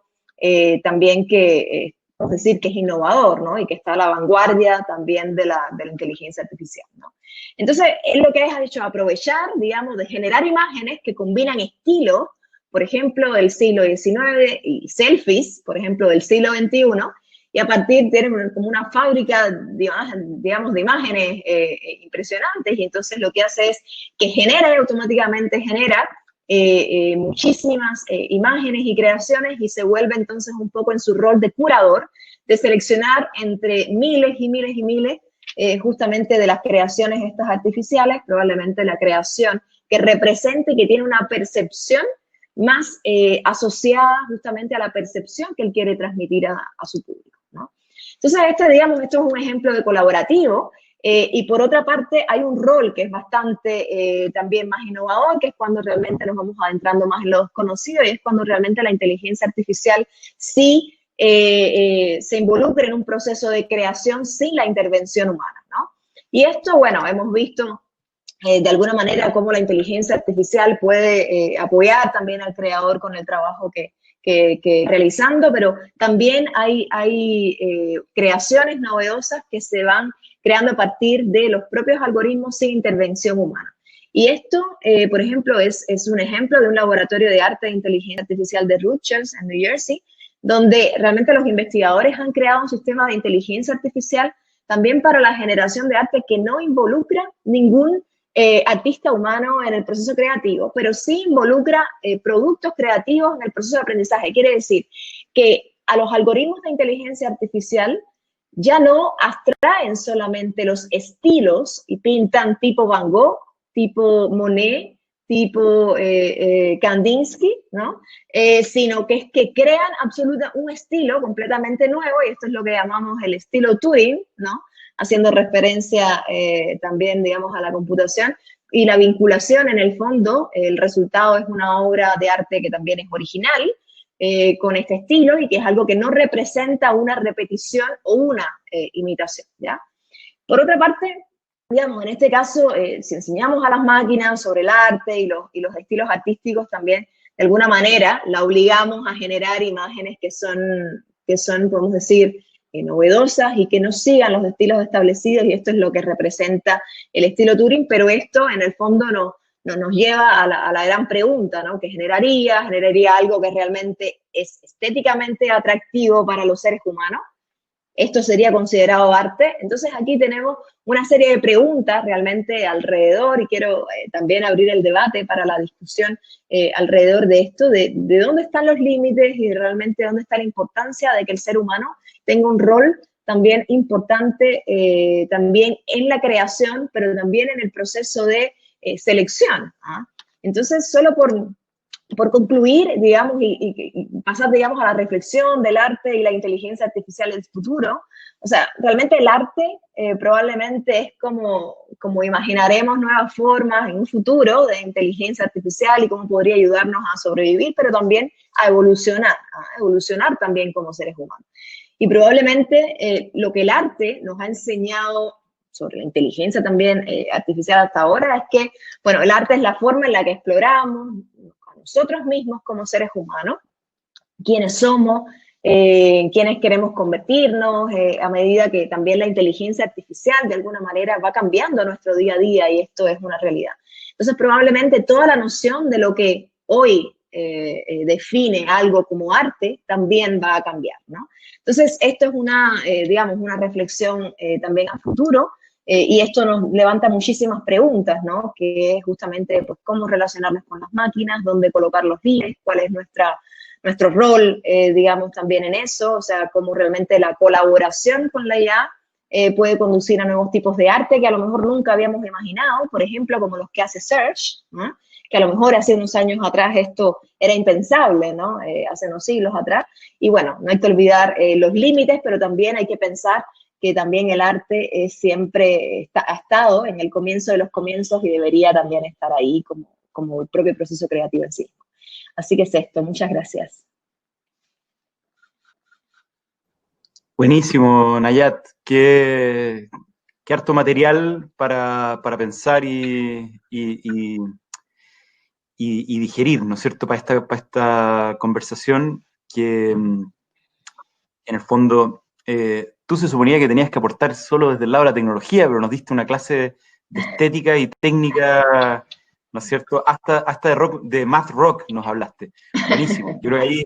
también que, es decir, que es innovador, ¿no? Y que está a la vanguardia también de la inteligencia artificial, ¿no? Entonces, es lo que ha hecho aprovechar, digamos, de generar imágenes que combinan estilos, por ejemplo, del siglo XIX y selfies, por ejemplo, del siglo XXI, y a partir tienen como una fábrica, digamos, de imágenes impresionantes, y entonces lo que hace es que genera y automáticamente genera muchísimas imágenes y creaciones, y se vuelve entonces un poco en su rol de curador, de seleccionar entre miles y miles y miles justamente de las creaciones estas artificiales, probablemente la creación que represente y que tiene una percepción más asociada justamente a la percepción que él quiere transmitir a su público, ¿no? Entonces, digamos, esto es un ejemplo de colaborativo Y por otra parte, hay un rol que es bastante también más innovador, que es cuando realmente nos vamos adentrando más en lo desconocido, y es cuando realmente la inteligencia artificial sí se involucra en un proceso de creación sin la intervención humana, ¿no? Y esto, bueno, hemos visto de alguna manera cómo la inteligencia artificial puede apoyar también al creador con el trabajo que realizando, pero también hay creaciones novedosas que se van creando a partir de los propios algoritmos sin intervención humana. Y esto, por ejemplo, es un ejemplo de un laboratorio de arte de inteligencia artificial de Rutgers en New Jersey, donde realmente los investigadores han creado un sistema de inteligencia artificial también para la generación de arte que no involucra ningún artista humano en el proceso creativo, pero sí involucra productos creativos en el proceso de aprendizaje. Quiere decir que a los algoritmos de inteligencia artificial ya no abstraen solamente los estilos y pintan tipo Van Gogh, tipo Monet, tipo Kandinsky, ¿no? Sino que es que crean un estilo completamente nuevo, y esto es lo que llamamos el estilo Turing, ¿no? Haciendo referencia también, digamos, a la computación, y la vinculación en el fondo, el resultado es una obra de arte que también es original, con este estilo, y que es algo que no representa una repetición o una imitación, ¿ya? Por otra parte, digamos, en este caso, si enseñamos a las máquinas sobre el arte y los estilos artísticos, también, de alguna manera, la obligamos a generar imágenes que son podemos decir, novedosas y que no sigan los estilos establecidos, y esto es lo que representa el estilo Turing, pero esto en el fondo nos lleva a la gran pregunta, ¿no? ¿Qué generaría? ¿Generaría algo que realmente es estéticamente atractivo para los seres humanos? ¿Esto sería considerado arte? Entonces aquí tenemos una serie de preguntas realmente alrededor, y quiero también abrir el debate para la discusión alrededor de esto, de dónde están los límites y realmente dónde está la importancia de que el ser humano tenga un rol también importante también en la creación, pero también en el proceso de selección, ¿ah? Entonces, solo por concluir, digamos, y pasar, digamos, a la reflexión del arte y la inteligencia artificial del futuro, o sea, realmente el arte probablemente es como imaginaremos nuevas formas en un futuro de inteligencia artificial y cómo podría ayudarnos a sobrevivir, pero también a evolucionar también como seres humanos. Y probablemente lo que el arte nos ha enseñado sobre la inteligencia también artificial hasta ahora es que, bueno, el arte es la forma en la que exploramos a nosotros mismos como seres humanos, quiénes somos, quiénes queremos convertirnos, a medida que también la inteligencia artificial de alguna manera va cambiando nuestro día a día, y esto es una realidad. Entonces, probablemente toda la noción de lo que hoy define algo como arte también va a cambiar, ¿no? Entonces, esto es digamos, una reflexión también a futuro, y esto nos levanta muchísimas preguntas, ¿no? Que es justamente pues, cómo relacionarnos con las máquinas, dónde colocar los límites, cuál es nuestro rol, digamos, también en eso, o sea, cómo realmente la colaboración con la IA puede conducir a nuevos tipos de arte que a lo mejor nunca habíamos imaginado, por ejemplo, como los que hace Serge, ¿no? Que a lo mejor hace unos años atrás esto era impensable, ¿no? Hace unos siglos atrás. Y bueno, no hay que olvidar los límites, pero también hay que pensar que también el arte siempre ha estado en el comienzo de los comienzos y debería también estar ahí como el propio proceso creativo en sí. Así que es esto. Muchas gracias. Buenísimo, Nayat. Qué harto material para pensar y digerir, ¿no es cierto?, para esta conversación que, en el fondo, tú se suponía que tenías que aportar solo desde el lado de la tecnología, pero nos diste una clase de estética y técnica, ¿no es cierto?, hasta de math rock nos hablaste. Buenísimo. Yo creo que ahí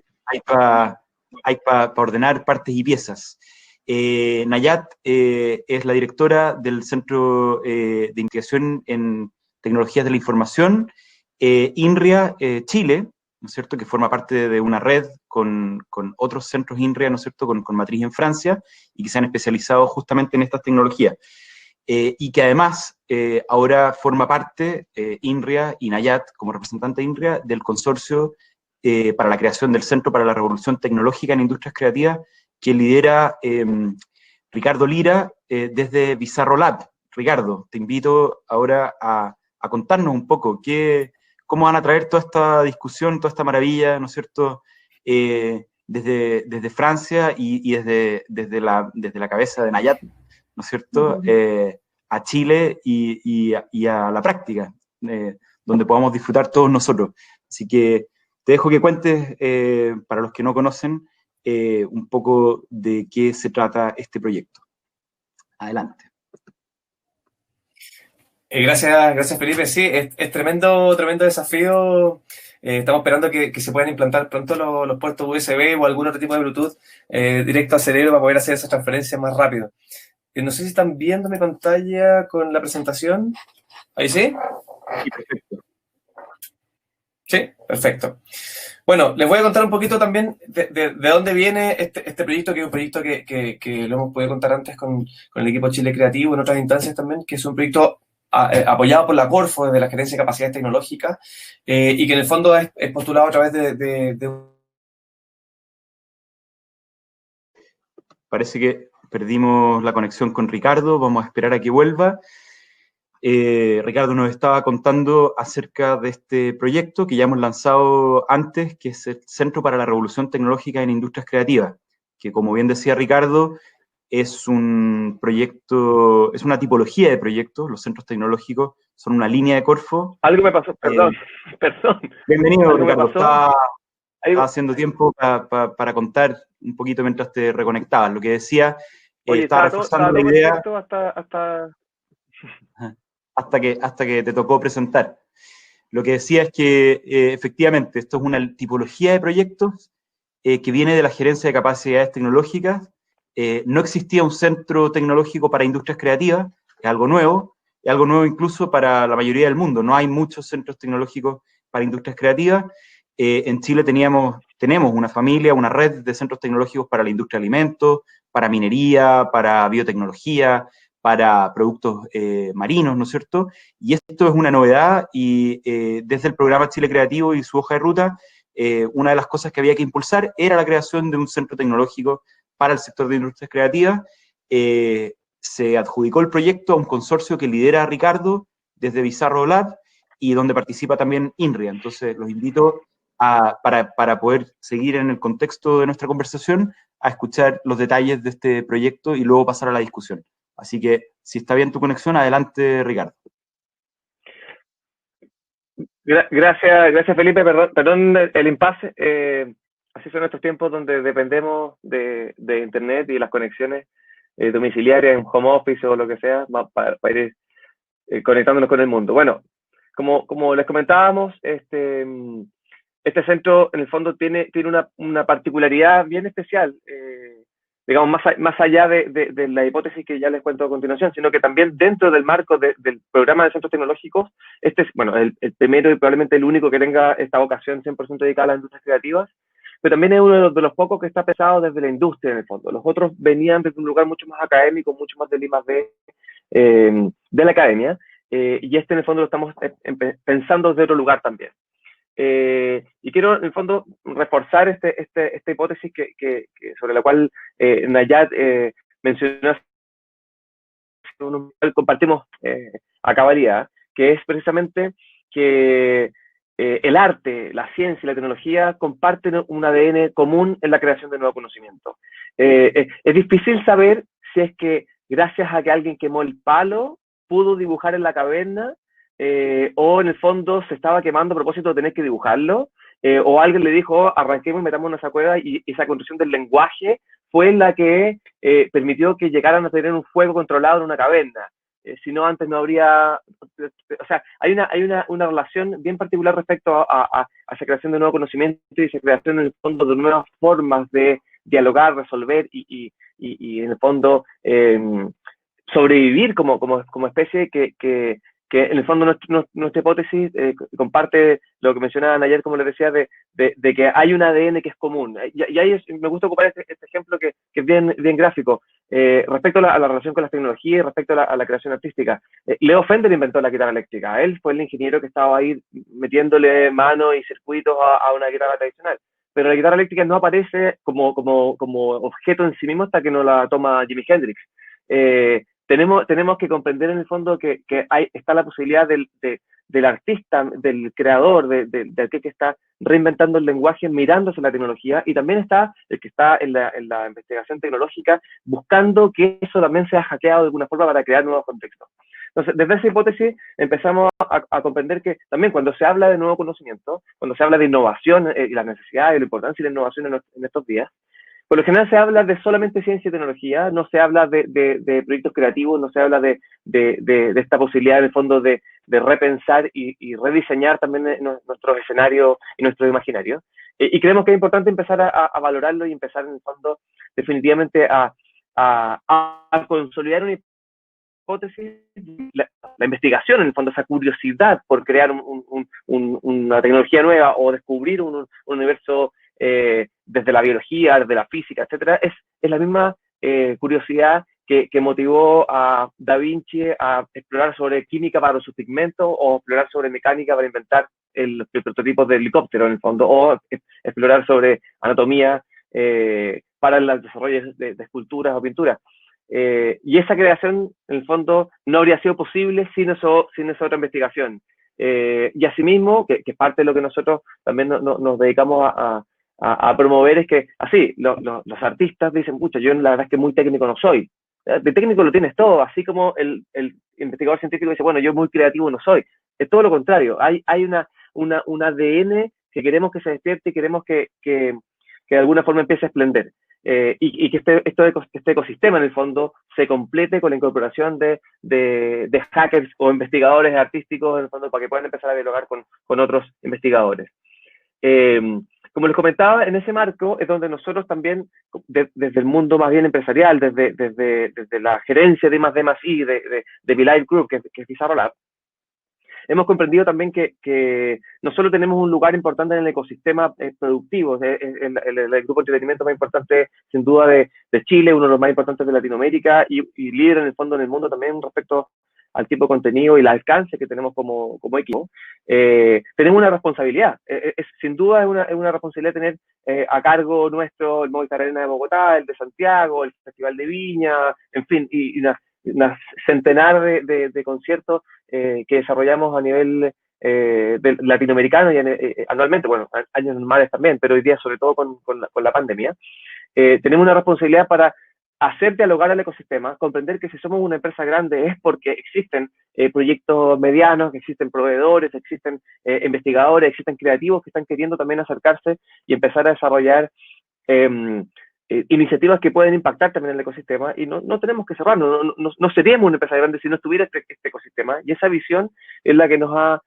hay para ordenar partes y piezas. Nayat es la directora del Centro de Investigación en Tecnologías de la Información, INRIA Chile, ¿no es cierto?, que forma parte de una red con otros centros INRIA, ¿no es cierto?, con matriz en Francia, y que se han especializado justamente en estas tecnologías. Y que además ahora forma parte, INRIA y Nayat, como representante de INRIA, del consorcio para la creación del Centro para la Revolución Tecnológica en Industrias Creativas, que lidera Ricardo Lira desde Bizarro Lab. Ricardo, te invito ahora a contarnos un poco cómo van a traer toda esta discusión, toda esta maravilla, ¿no es cierto?, desde Francia y desde la cabeza de Nayat, ¿no es cierto?, a Chile y a la práctica, donde podamos disfrutar todos nosotros. Así que te dejo que cuentes, para los que no conocen, un poco de qué se trata este proyecto. Adelante. Gracias Felipe. Sí, es tremendo desafío. Estamos esperando que se puedan implantar pronto los puertos USB o algún otro tipo de Bluetooth directo al cerebro para poder hacer esa transferencia más rápido. No sé si están viendo mi pantalla con la presentación. ¿Ahí sí? Sí, perfecto. Sí, perfecto. Bueno, les voy a contar un poquito también de dónde viene este proyecto, que es un proyecto que lo hemos podido contar antes con el equipo Chile Creativo en otras instancias también, que es un proyecto apoyado por la Corfo desde la Gerencia de Capacidades Tecnológicas y que en el fondo es postulado a través de... Parece que perdimos la conexión con Ricardo, vamos a esperar a que vuelva. Ricardo nos estaba contando acerca de este proyecto que ya hemos lanzado antes, que es el Centro para la Revolución Tecnológica en Industrias Creativas, que como bien decía Ricardo, es un proyecto, es una tipología de proyectos. Los centros tecnológicos son una línea de Corfo. Algo me pasó, perdón. Bienvenido, Algo Ricardo. Estaba Ahí... haciendo tiempo para contar un poquito mientras te reconectabas. Lo que decía, Oye, estaba reforzando la idea hasta que te tocó presentar. Lo que decía es que efectivamente esto es una tipología de proyectos que viene de la Gerencia de Capacidades Tecnológicas. No existía un centro tecnológico para industrias creativas, es algo nuevo incluso para la mayoría del mundo. No hay muchos centros tecnológicos para industrias creativas. En Chile tenemos una familia, una red de centros tecnológicos para la industria de alimentos, para minería, para biotecnología, para productos marinos, ¿no es cierto? Y esto es una novedad y desde el programa Chile Creativo y su hoja de ruta, una de las cosas que había que impulsar era la creación de un centro tecnológico para el sector de industrias creativas. Se adjudicó el proyecto a un consorcio que lidera Ricardo desde Bizarro Lab y donde participa también INRIA. Entonces los invito para poder seguir en el contexto de nuestra conversación, a escuchar los detalles de este proyecto y luego pasar a la discusión. Así que, si está bien tu conexión, adelante, Ricardo. Gracias Felipe, perdón el impasse. Así son estos tiempos donde dependemos de internet y las conexiones domiciliarias en home office o lo que sea, para ir conectándonos con el mundo. Bueno, como les comentábamos, este centro en el fondo tiene una particularidad bien especial, digamos, más allá de la hipótesis que ya les cuento a continuación, sino que también dentro del marco del programa de centros tecnológicos, este es, bueno, el primero y probablemente el único que tenga esta vocación 100% dedicada a las industrias creativas, pero también es uno de los pocos que está pensado desde la industria en el fondo. Los otros venían desde un lugar mucho más académico, mucho más del I+D de la academia, y este en el fondo lo estamos pensando desde otro lugar también. Y quiero en el fondo reforzar esta hipótesis sobre la cual Nayat mencionó, compartimos a cabalidad, que es precisamente que el arte, la ciencia y la tecnología comparten un ADN común en la creación de nuevo conocimiento. Es difícil saber si es que gracias a que alguien quemó el palo pudo dibujar en la caverna, o en el fondo se estaba quemando a propósito de tener que dibujarlo, o alguien le dijo, arranquemos y metamos en esa cueva, y esa construcción del lenguaje fue la que permitió que llegaran a tener un fuego controlado en una caverna. Si no, antes no habría... O sea, hay una relación bien particular respecto a esa creación de nuevo conocimiento y esa creación en el fondo de nuevas formas de dialogar, resolver y en el fondo sobrevivir como especie que en el fondo nuestra hipótesis comparte lo que mencionaban ayer, como les decía, de que hay un ADN que es común. Y ahí me gusta ocupar este ejemplo que es bien gráfico, respecto a la relación con las tecnologías y respecto a la creación artística. Leo Fender inventó la guitarra eléctrica. Él fue el ingeniero que estaba ahí metiéndole mano y circuitos a una guitarra tradicional. Pero la guitarra eléctrica no aparece como objeto en sí mismo hasta que no la toma Jimi Hendrix. tenemos que comprender en el fondo que está la posibilidad del artista, del creador, de aquel que está reinventando el lenguaje, mirándose la tecnología, y también está el que está en la investigación tecnológica buscando que eso también sea hackeado de alguna forma para crear nuevos contextos. Entonces, desde esa hipótesis empezamos a comprender que también cuando se habla de nuevo conocimiento, cuando se habla de innovación y la necesidad y la importancia de la innovación en estos días, por lo general se habla de solamente ciencia y tecnología, no se habla de proyectos creativos, no se habla de esta posibilidad en el fondo de repensar y rediseñar también nuestros escenarios y nuestros imaginarios. Y creemos que es importante empezar a valorarlo y empezar en el fondo definitivamente a consolidar una hipótesis, la investigación, en el fondo, esa curiosidad por crear una tecnología nueva o descubrir un universo desde la biología, desde la física, etcétera, es la misma curiosidad que motivó a Da Vinci a explorar sobre química para sus pigmentos o explorar sobre mecánica para inventar el prototipo de helicóptero, en el fondo, o explorar sobre anatomía para el desarrollo de esculturas o pinturas. Y esa creación, en el fondo, no habría sido posible sin esa otra investigación. Y asimismo, que es parte de lo que nosotros también nos dedicamos a promover, es que así, los artistas dicen, pucha, yo la verdad es que muy técnico no soy. De técnico lo tienes todo, así como el investigador científico dice, bueno, yo muy creativo no soy. Es todo lo contrario, hay un ADN que queremos que se despierte y queremos que de alguna forma empiece a esplender. Y que este ecosistema, en el fondo, se complete con la incorporación de hackers o investigadores artísticos, en el fondo, para que puedan empezar a dialogar con otros investigadores. Como les comentaba, en ese marco es donde nosotros también, desde el mundo más bien empresarial, desde la gerencia de I+D+I, de V-Live Group, que es Pizarro Lab, hemos comprendido también que no solo tenemos un lugar importante en el ecosistema productivo, el grupo de entretenimiento más importante, sin duda, de Chile, uno de los más importantes de Latinoamérica y líder en el fondo en el mundo también respecto al tipo de contenido y el alcance que tenemos como equipo, tenemos una responsabilidad. Sin duda es una responsabilidad tener a cargo nuestro el Movistar Arena de Bogotá, el de Santiago, el Festival de Viña, en fin, y una centenar de conciertos que desarrollamos a nivel latinoamericano y anualmente, bueno, años normales también, pero hoy día sobre todo con la pandemia. Tenemos una responsabilidad para hacer dialogar al ecosistema, comprender que si somos una empresa grande es porque existen proyectos medianos, que existen proveedores, existen investigadores, existen creativos que están queriendo también acercarse y empezar a desarrollar iniciativas que pueden impactar también en el ecosistema, y no tenemos que cerrarnos, no seríamos una empresa grande si no estuviera este ecosistema, y esa visión es la que nos ha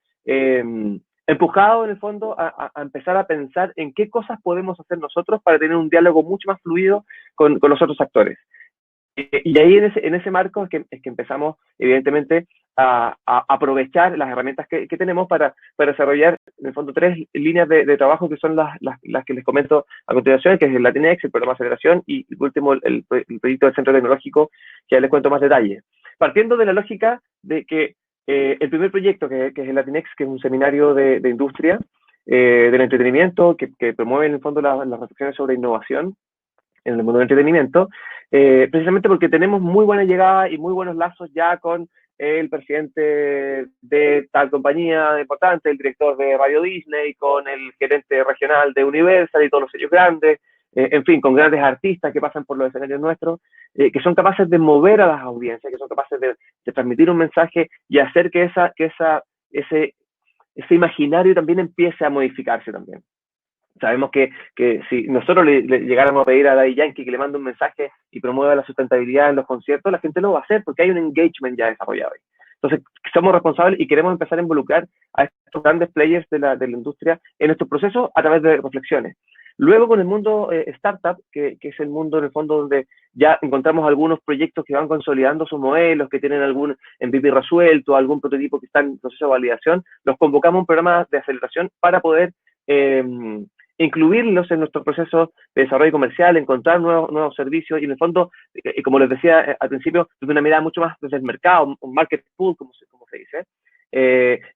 empujado en el fondo a empezar a pensar en qué cosas podemos hacer nosotros para tener un diálogo mucho más fluido con los otros actores. Y ahí en ese marco es que empezamos, evidentemente, a aprovechar las herramientas que tenemos para desarrollar, en el fondo, 3 líneas de trabajo que son las que les comento a continuación, que es el Latinex, el programa de aceleración, y por último el proyecto del Centro Tecnológico, que ya les cuento más detalles. Partiendo de la lógica de que el primer proyecto, que es el Latinex, que es un seminario de industria, del entretenimiento, que promueve en el fondo las reflexiones sobre innovación en el mundo del entretenimiento, precisamente porque tenemos muy buena llegada y muy buenos lazos ya con el presidente de tal compañía importante, el director de Radio Disney, con el gerente regional de Universal y todos los sellos grandes, en fin, con grandes artistas que pasan por los escenarios nuestros, que son capaces de mover a las audiencias, que son capaces de transmitir un mensaje y hacer que ese imaginario también empiece a modificarse también. Sabemos que si nosotros le llegáramos a pedir a Daddy Yankee que le mande un mensaje y promueva la sustentabilidad en los conciertos, la gente lo va a hacer porque hay un engagement ya desarrollado ahí. Entonces, somos responsables y queremos empezar a involucrar a estos grandes players de la industria en estos procesos a través de reflexiones. Luego, con el mundo startup, que es el mundo en el fondo donde ya encontramos algunos proyectos que van consolidando sus modelos, que tienen algún MVP resuelto, algún prototipo que está en proceso de validación, los convocamos a un programa de aceleración para poder incluirlos en nuestro proceso de desarrollo comercial, encontrar nuevos servicios y en el fondo, como les decía al principio, desde una mirada mucho más desde el mercado, un market pool, como se dice,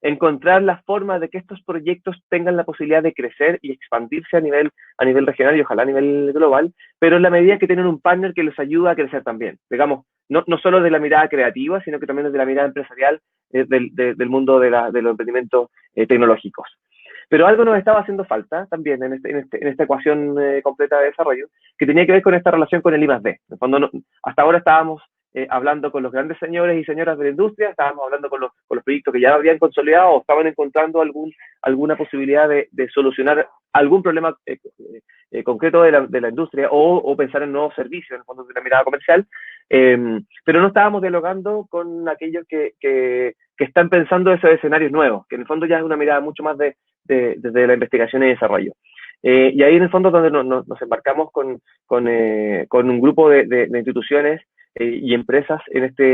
encontrar la forma de que estos proyectos tengan la posibilidad de crecer y expandirse a nivel regional y ojalá a nivel global, pero en la medida que tienen un partner que les ayuda a crecer también. Digamos, no solo de la mirada creativa, sino que también desde la mirada empresarial del mundo de los emprendimientos tecnológicos. Pero algo nos estaba haciendo falta también en esta ecuación completa de desarrollo, que tenía que ver con esta relación con el I+D. En el fondo, hasta ahora estábamos hablando con los grandes señores y señoras de la industria, estábamos hablando con los proyectos que ya habían consolidado o estaban encontrando alguna posibilidad de solucionar algún problema concreto de la industria o pensar en nuevos servicios, en el fondo de una mirada comercial, pero no estábamos dialogando con aquellos que están pensando esos escenarios nuevos, que en el fondo ya es una mirada mucho más desde la investigación y desarrollo. Y ahí en el fondo donde nos embarcamos con un grupo de instituciones y empresas en esta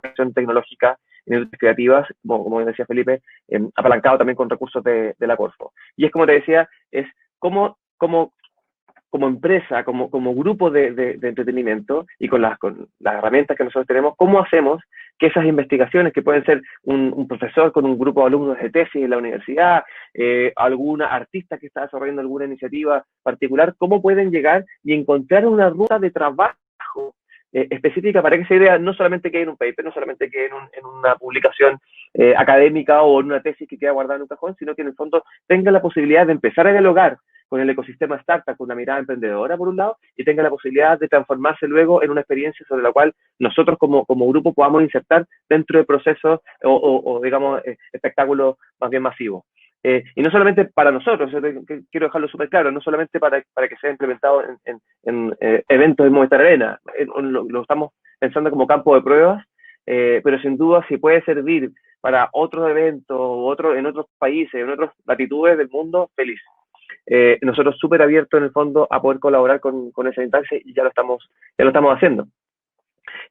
acción tecnológica, en industrias creativas, como decía Felipe, apalancado también con recursos de la Corfo. Y es como te decía, es como empresa, como grupo de entretenimiento y con las herramientas que nosotros tenemos, ¿cómo hacemos que esas investigaciones, que pueden ser un profesor con un grupo de alumnos de tesis en la universidad, alguna artista que está desarrollando alguna iniciativa particular, cómo pueden llegar y encontrar una ruta de trabajo específica para que esa idea no solamente quede en un paper, no solamente quede en una publicación académica o en una tesis que queda guardada en un cajón, sino que en el fondo tenga la posibilidad de empezar a dialogar con el ecosistema startup, con una mirada emprendedora por un lado, y tenga la posibilidad de transformarse luego en una experiencia sobre la cual nosotros como grupo podamos insertar dentro de procesos o digamos, espectáculos más bien masivos. Y no solamente para nosotros, quiero dejarlo súper claro, no solamente para que sea implementado en eventos de Movistar Arena, lo estamos pensando como campo de pruebas, pero sin duda si puede servir para otros eventos en otros países, en otras latitudes del mundo, feliz. Nosotros súper abiertos en el fondo a poder colaborar con esa instancia y ya lo estamos haciendo.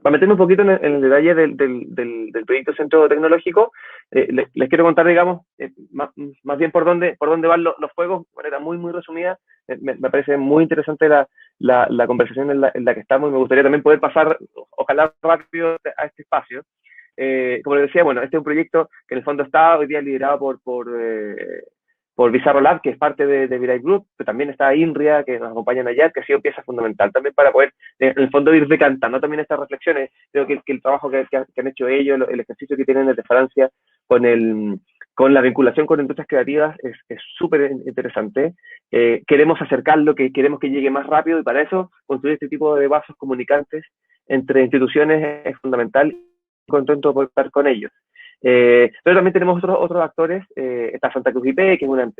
Para meterme un poquito en el detalle del proyecto Centro Tecnológico, les quiero contar, digamos, más bien por dónde van los fuegos, de manera muy, muy resumida. Me parece muy interesante la conversación en la que estamos y me gustaría también poder pasar, ojalá rápido, a este espacio. Como les decía, bueno, este es un proyecto que en el fondo está hoy día liderado por Bizarro Lab, que es parte de Virai Group, pero también está INRIA, que nos acompañan allá, que ha sido pieza fundamental también para poder, en el fondo, ir decantando también estas reflexiones. Creo que el trabajo que han hecho ellos, el ejercicio que tienen desde Francia con la vinculación con industrias creativas es súper interesante. Queremos acercarlo, queremos que llegue más rápido, y para eso construir este tipo de vasos comunicantes entre instituciones es fundamental. Contento por estar con ellos. Pero también tenemos otros actores. Está Santa Cruz IP, que es una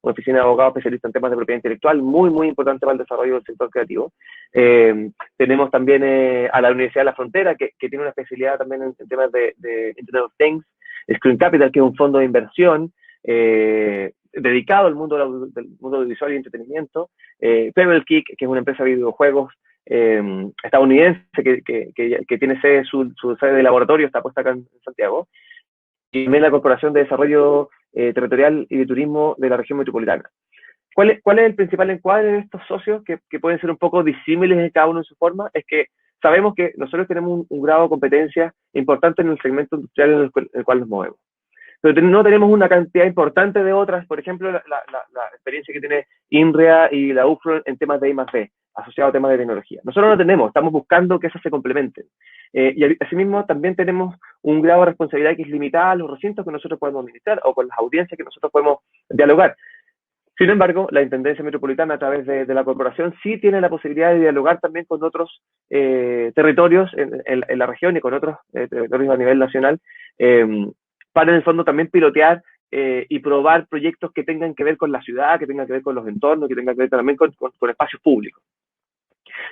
oficina de abogados especialista en temas de propiedad intelectual, muy, muy importante para el desarrollo del sector creativo. Tenemos también a la Universidad de la Frontera, que tiene una especialidad también en temas de Internet of Things. Screen Capital, que es un fondo de inversión dedicado al mundo del mundo audiovisual y entretenimiento. Pebble Kick, que es una empresa de videojuegos estadounidense que tiene su sede de laboratorio, está puesta acá en Santiago, y también la Corporación de Desarrollo Territorial y de Turismo de la región metropolitana. ¿Cuál es el principal encuadre de estos socios que pueden ser un poco disímiles en cada uno en su forma? Es que sabemos que nosotros tenemos un grado de competencia importante en el segmento industrial en el cual nos movemos, pero no tenemos una cantidad importante de otras. Por ejemplo, la experiencia que tiene INRIA y la UFRO en temas de I+D, asociado a temas de tecnología. Nosotros no tenemos, estamos buscando que esas se complementen. Y asimismo también tenemos un grado de responsabilidad que es limitada a los recintos que nosotros podemos administrar o con las audiencias que nosotros podemos dialogar. Sin embargo, la Intendencia Metropolitana, a través de la corporación, sí tiene la posibilidad de dialogar también con otros territorios en la región y con otros territorios a nivel nacional, para en el fondo también pilotear y probar proyectos que tengan que ver con la ciudad, que tengan que ver con los entornos, que tengan que ver también con espacios públicos.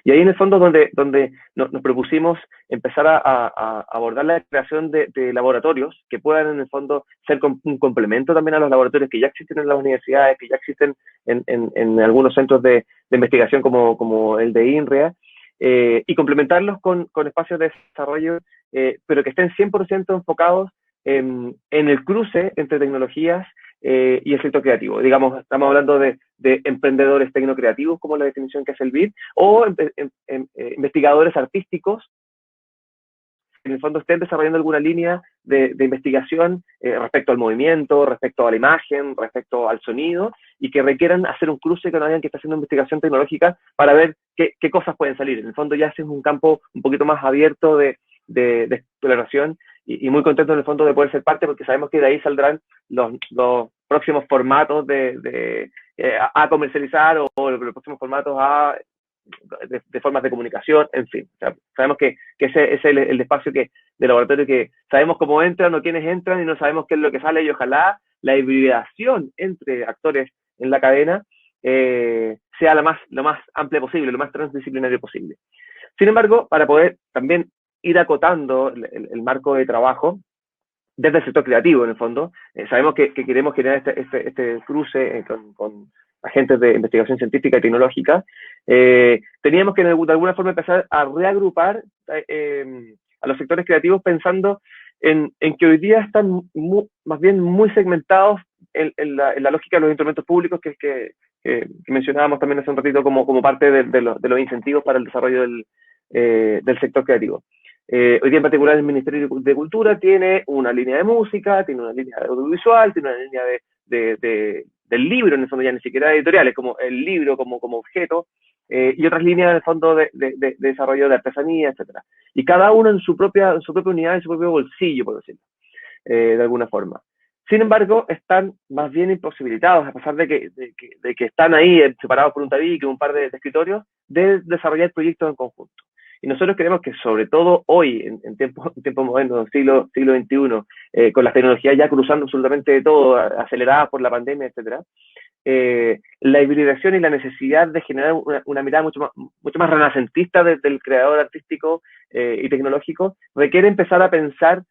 Y ahí en el fondo donde nos propusimos empezar a abordar la creación de laboratorios que puedan en el fondo ser un complemento también a los laboratorios que ya existen en las universidades, que ya existen en algunos centros de investigación como el de INRIA, y complementarlos con espacios de desarrollo, pero que estén 100% enfocados en el cruce entre tecnologías y el sector creativo. Digamos, estamos hablando de emprendedores tecnocreativos, como la definición que hace el BID, o investigadores artísticos en el fondo estén desarrollando alguna línea de investigación respecto al movimiento, respecto a la imagen, respecto al sonido, y que requieran hacer un cruce con alguien que está haciendo investigación tecnológica para ver qué cosas pueden salir. En el fondo ya es un campo un poquito más abierto de exploración, y muy contento en el fondo de poder ser parte, porque sabemos que de ahí saldrán los próximos formatos a comercializar, o los próximos formatos de formas de comunicación, en fin. O sea, sabemos que ese es el espacio de laboratorio que sabemos cómo entran o quiénes entran, y no sabemos qué es lo que sale, y ojalá la hibridación entre actores en la cadena sea lo más amplia posible, lo más transdisciplinario posible. Sin embargo, para poder también ir acotando el marco de trabajo desde el sector creativo, en el fondo, sabemos que queremos generar este cruce con agentes de investigación científica y tecnológica. Teníamos que de alguna forma empezar a reagrupar a los sectores creativos, pensando en que hoy día están más bien muy segmentados en la lógica de los instrumentos públicos, que mencionábamos también hace un ratito como parte de los incentivos para el desarrollo del sector creativo. Hoy día en particular el Ministerio de Cultura tiene una línea de música, tiene una línea de audiovisual, tiene una línea del libro, en el fondo ya ni siquiera editoriales, como el libro como objeto, y otras líneas en el fondo de desarrollo de artesanía, etcétera. Y cada uno en su propia unidad, en su propio bolsillo, por decirlo, de alguna forma. Sin embargo, están más bien imposibilitados, a pesar de que están ahí separados por un tabique, un par de escritorios, de desarrollar proyectos en conjunto. Y nosotros creemos que, sobre todo hoy, en tiempo moderno, siglo XXI, con las tecnologías ya cruzando absolutamente de todo, aceleradas por la pandemia, etcétera, la hibridación y la necesidad de generar una mirada mucho más renacentista del creador artístico y tecnológico requiere empezar a pensar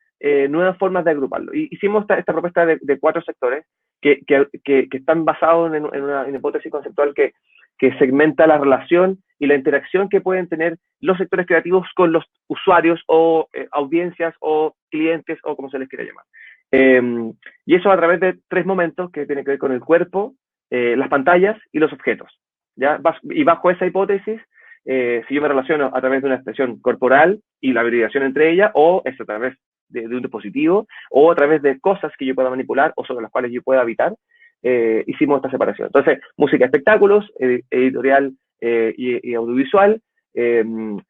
nuevas formas de agruparlo. Y hicimos esta propuesta de 4 sectores que están basados en una hipótesis conceptual que segmenta la relación y la interacción que pueden tener los sectores creativos con los usuarios o audiencias o clientes, o como se les quiera llamar. Y eso a través de 3 momentos que tienen que ver con el cuerpo, las pantallas y los objetos, ¿ya? Y bajo esa hipótesis, si yo me relaciono a través de una expresión corporal y la hibridación entre ellas, o es a través de un dispositivo, o a través de cosas que yo pueda manipular o sobre las cuales yo pueda habitar, hicimos esta separación. Entonces, música, espectáculos, editorial y audiovisual.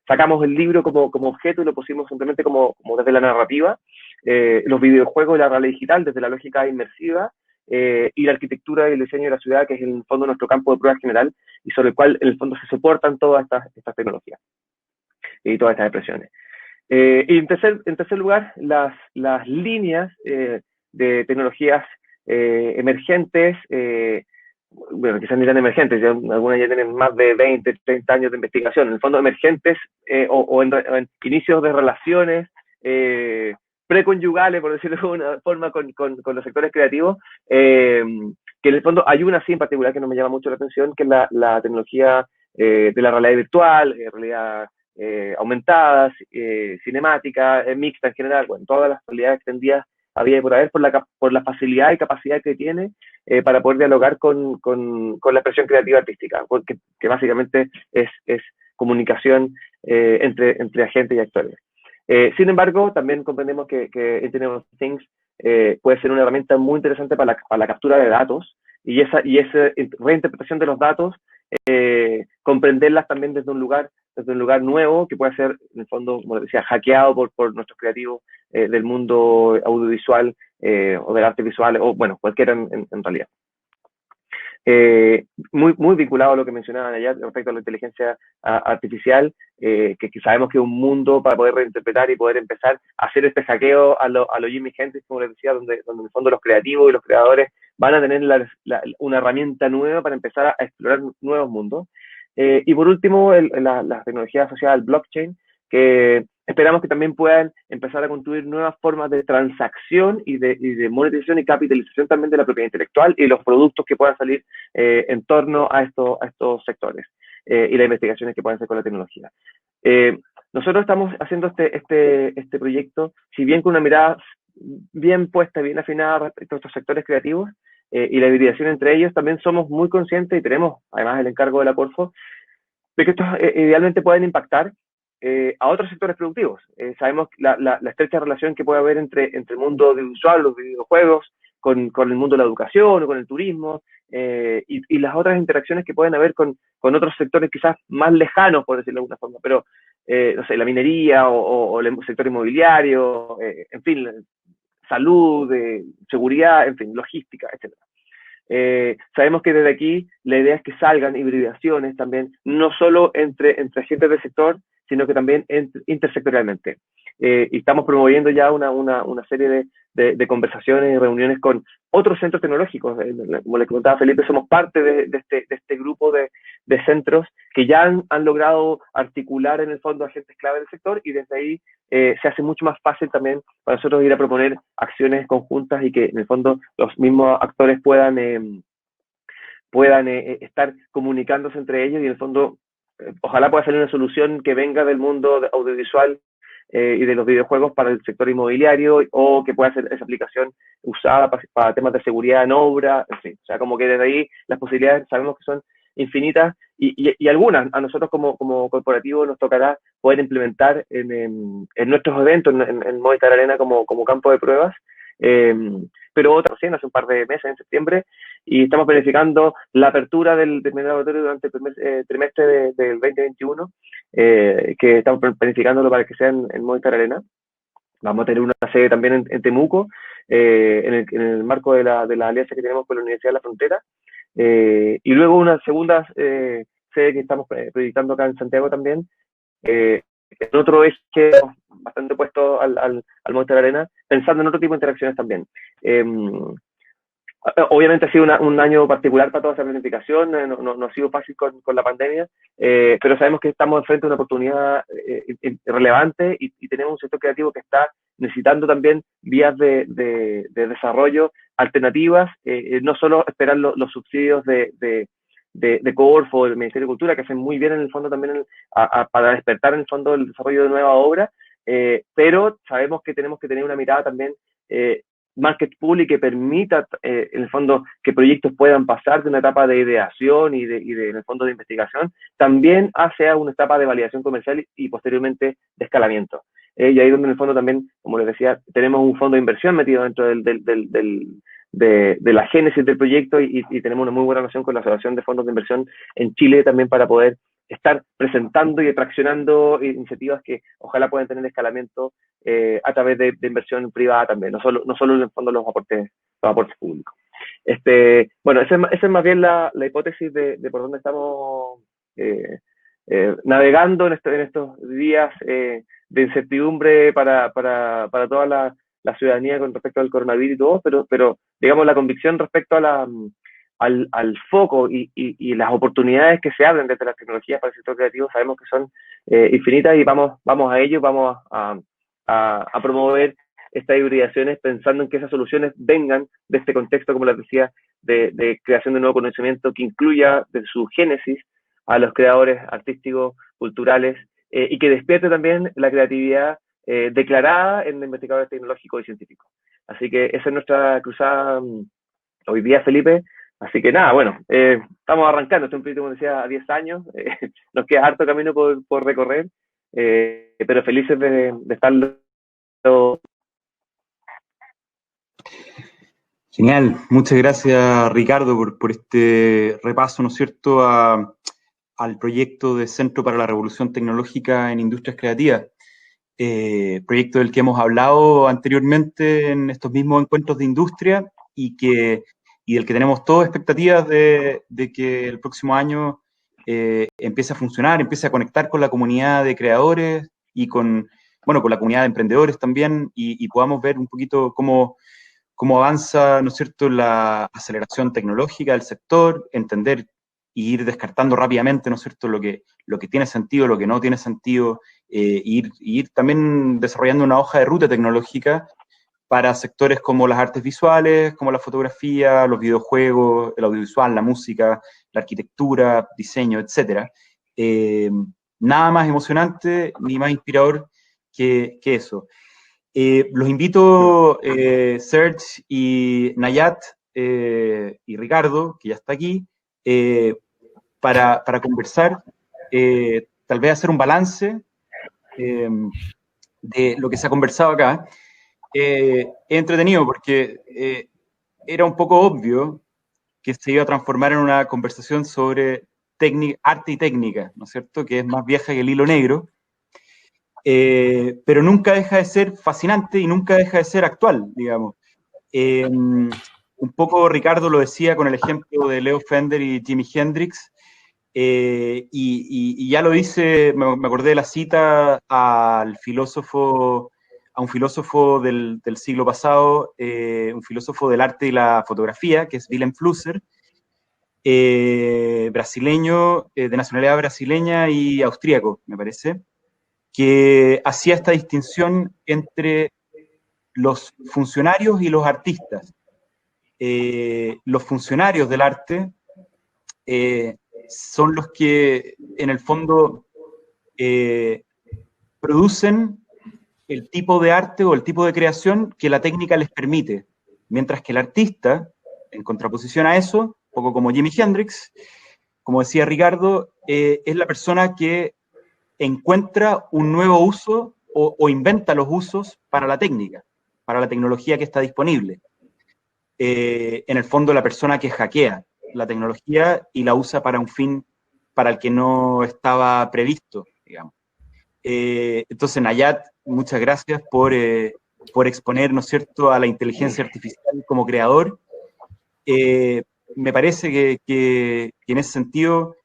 Sacamos el libro como objeto y lo pusimos simplemente como desde la narrativa. Los videojuegos y la realidad digital desde la lógica inmersiva, y la arquitectura y el diseño de la ciudad, que es en el fondo nuestro campo de prueba general, y sobre el cual en el fondo se soportan todas estas tecnologías y todas estas expresiones. Y en tercer lugar, las líneas de tecnologías emergentes, bueno, quizás ni tan emergentes, algunas ya tienen más de 20, 30 años de investigación, en el fondo emergentes, o en inicios de relaciones preconyugales, por decirlo de alguna forma, con los sectores creativos, que en el fondo hay una sí en particular que no me llama mucho la atención, que es la tecnología de la realidad virtual, realidad aumentada, cinemática, mixta en general, bueno, todas las realidades extendidas había por haber, por la facilidad y capacidad que tiene para poder dialogar con la expresión creativa artística, que básicamente es comunicación entre agentes y actores. Sin embargo, también comprendemos que Internet of Things puede ser una herramienta muy interesante para la captura de datos, y esa reinterpretación de los datos, comprenderlas también desde un lugar nuevo, que puede ser, en el fondo, como decía, hackeado por nuestros creativos del mundo audiovisual o del arte visual, o bueno, cualquiera en realidad. Muy vinculado a lo que mencionaban allá respecto a la inteligencia artificial, que sabemos que es un mundo para poder reinterpretar y poder empezar a hacer este hackeo a lo Jimi Hendrix, como les decía, donde en el fondo los creativos y los creadores van a tener una herramienta nueva para empezar a explorar nuevos mundos. Y por último, la tecnología asociada al blockchain, que esperamos que también puedan empezar a construir nuevas formas de transacción y de monetización y capitalización también de la propiedad intelectual y los productos que puedan salir en torno a estos sectores y las investigaciones que puedan hacer con la tecnología. Nosotros estamos haciendo este proyecto, si bien con una mirada bien puesta, bien afinada respecto a estos sectores creativos y la hibridación entre ellos, también somos muy conscientes y tenemos además el encargo de la Corfo de que estos idealmente pueden impactar a otros sectores productivos. Sabemos la estrecha relación que puede haber entre el mundo audiovisual, los videojuegos, con el mundo de la educación o con el turismo, y las otras interacciones que pueden haber con otros sectores quizás más lejanos, por decirlo de alguna forma, pero no sé, la minería o el sector inmobiliario, en fin, salud, seguridad, en fin, logística, etc. Sabemos que desde aquí la idea es que salgan hibridaciones también, no solo entre agentes del sector, sino que también intersectorialmente. Y estamos promoviendo ya una serie de conversaciones y reuniones con otros centros tecnológicos. Como le comentaba Felipe, somos parte de este grupo de centros que ya han logrado articular en el fondo agentes clave del sector, y desde ahí se hace mucho más fácil también para nosotros ir a proponer acciones conjuntas y que en el fondo los mismos actores puedan estar comunicándose entre ellos, y en el fondo ojalá pueda salir una solución que venga del mundo audiovisual y de los videojuegos para el sector inmobiliario, o que pueda ser esa aplicación usada para temas de seguridad en obra, en fin. O sea, como que desde ahí las posibilidades sabemos que son infinitas, y algunas a nosotros como corporativo nos tocará poder implementar en nuestros eventos, en Movistar Arena como campo de pruebas, pero otras recién hace un par de meses, en septiembre, y estamos planificando la apertura del primer laboratorio durante el primer trimestre del 2021, que estamos planificándolo para que sea en Movistar Arena. Vamos a tener una sede también en Temuco, en el marco de la alianza que tenemos con la Universidad de la Frontera, y luego una segunda sede que estamos proyectando acá en Santiago también, en otro eje bastante opuesto al Movistar Arena, pensando en otro tipo de interacciones también. Obviamente ha sido un año particular para toda esa planificación, no ha sido fácil con la pandemia, pero sabemos que estamos enfrente de una oportunidad relevante, y tenemos un sector creativo que está necesitando también vías de desarrollo alternativas, no solo esperar los subsidios de Corfo o del Ministerio de Cultura, que hacen muy bien en el fondo también para despertar en el fondo el desarrollo de nueva obra, pero sabemos que tenemos que tener una mirada también market pool, y que permita en el fondo que proyectos puedan pasar de una etapa de ideación y en el fondo de investigación también hacia una etapa de validación comercial y posteriormente de escalamiento. Y ahí donde en el fondo también, como les decía, tenemos un fondo de inversión metido dentro de la génesis del proyecto, y tenemos una muy buena relación con la Asociación de Fondos de Inversión en Chile también, para poder estar presentando y atraccionando iniciativas que ojalá puedan tener escalamiento a través de inversión privada también, no solo en el fondo los aportes públicos. Bueno, esa es más bien la hipótesis de por dónde estamos navegando en estos días de incertidumbre para toda la ciudadanía con respecto al coronavirus y todo, pero digamos la convicción respecto a al foco y las oportunidades que se abren desde las tecnologías para el sector creativo sabemos que son infinitas, y vamos a ello, vamos a promover estas hibridaciones pensando en que esas soluciones vengan de este contexto, como les decía, de creación de nuevo conocimiento que incluya desde su génesis a los creadores artísticos, culturales, y que despierte también la creatividad declarada en investigadores tecnológicos y científicos. Así que esa es nuestra cruzada hoy día, Felipe. Así que nada, bueno, estamos arrancando, este es un proyecto, como decía, a 10 años, nos queda harto camino por recorrer, pero felices de estarlo. Genial, muchas gracias Ricardo por este repaso, ¿no es cierto?, al proyecto de Centro para la Revolución Tecnológica en Industrias Creativas, proyecto del que hemos hablado anteriormente en estos mismos encuentros de industria, y del que tenemos todas expectativas de que el próximo año empiece a funcionar, empiece a conectar con la comunidad de creadores y con la comunidad de emprendedores también, y podamos ver un poquito cómo avanza, ¿no es cierto?, la aceleración tecnológica del sector, entender y ir descartando rápidamente, ¿no es cierto?, lo que tiene sentido, lo que no tiene sentido, ir también desarrollando una hoja de ruta tecnológica para sectores como las artes visuales, como la fotografía, los videojuegos, el audiovisual, la música, la arquitectura, diseño, etc. Nada más emocionante ni más inspirador que eso. Los invito, Serge y Nayat y Ricardo, que ya está aquí, para conversar, tal vez hacer un balance de lo que se ha conversado acá. Es entretenido porque era un poco obvio que se iba a transformar en una conversación sobre arte y técnica, ¿no es cierto?, que es más vieja que el hilo negro, pero nunca deja de ser fascinante y nunca deja de ser actual, digamos. Un poco Ricardo lo decía con el ejemplo de Leo Fender y Jimi Hendrix, y ya lo dice, me acordé de la cita a un filósofo del siglo pasado, un filósofo del arte y la fotografía, que es Willem Flusser, brasileño, de nacionalidad brasileña y austríaco, me parece, que hacía esta distinción entre los funcionarios y los artistas. Los funcionarios del arte son los que, en el fondo, producen el tipo de arte o el tipo de creación que la técnica les permite, mientras que el artista, en contraposición a eso, un poco como Jimi Hendrix, como decía Ricardo, es la persona que encuentra un nuevo uso o inventa los usos para la técnica, para la tecnología que está disponible. En el fondo, la persona que hackea la tecnología y la usa para un fin para el que no estaba previsto, digamos. Entonces, Nayat, muchas gracias por exponer, ¿no es cierto?, a la inteligencia artificial como creador. Me parece que en ese sentido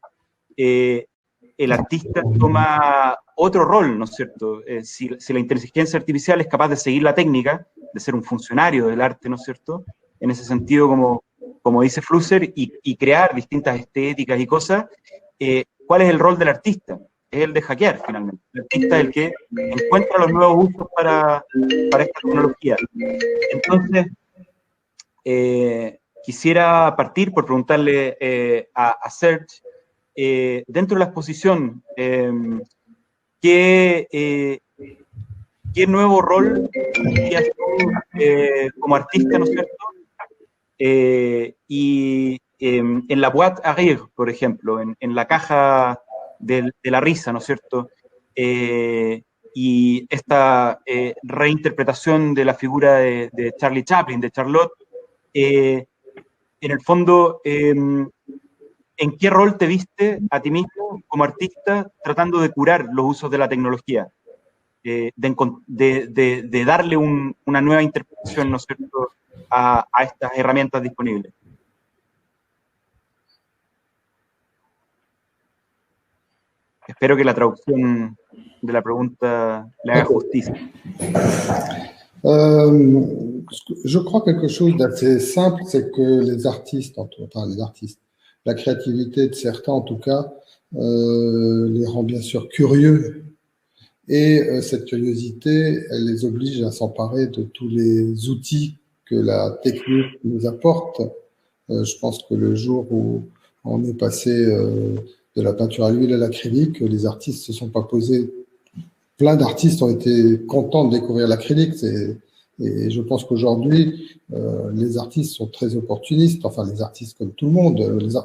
el artista toma otro rol, ¿no es cierto? Si la inteligencia artificial es capaz de seguir la técnica, de ser un funcionario del arte, ¿no es cierto?, en ese sentido, como dice Flusser, y crear distintas estéticas y cosas, ¿cuál es el rol del artista? Es el de hackear, finalmente. El artista es el que encuentra los nuevos usos para esta tecnología. Entonces, quisiera partir por preguntarle a Serge, dentro de la exposición, ¿qué nuevo rol tendrías tú como artista, ¿no es cierto? Y en la boîte à rire, por ejemplo, en la caja de la risa, ¿no es cierto? Y esta reinterpretación de la figura de Charlie Chaplin, de Charlotte, en el fondo, ¿en qué rol te viste a ti mismo como artista tratando de curar los usos de la tecnología? De darle una nueva interpretación, ¿no es cierto?, a estas herramientas disponibles. Espero que la traducción de la pregunta le haga justicia. Je crois quelque chose d'assez simple, c'est que les artistes, la créativité de certains en tout cas, les rend bien sûr curieux. Et cette curiosité, elle les oblige à s'emparer de tous les outils que la technique nous apporte. Je pense que le jour où on est passé de la peinture à l'huile à l'acrylique, les artistes se sont pas posés. Plein d'artistes ont été contents de découvrir l'acrylique. Et je pense qu'aujourd'hui, les artistes sont très opportunistes. Enfin, les artistes comme tout le monde.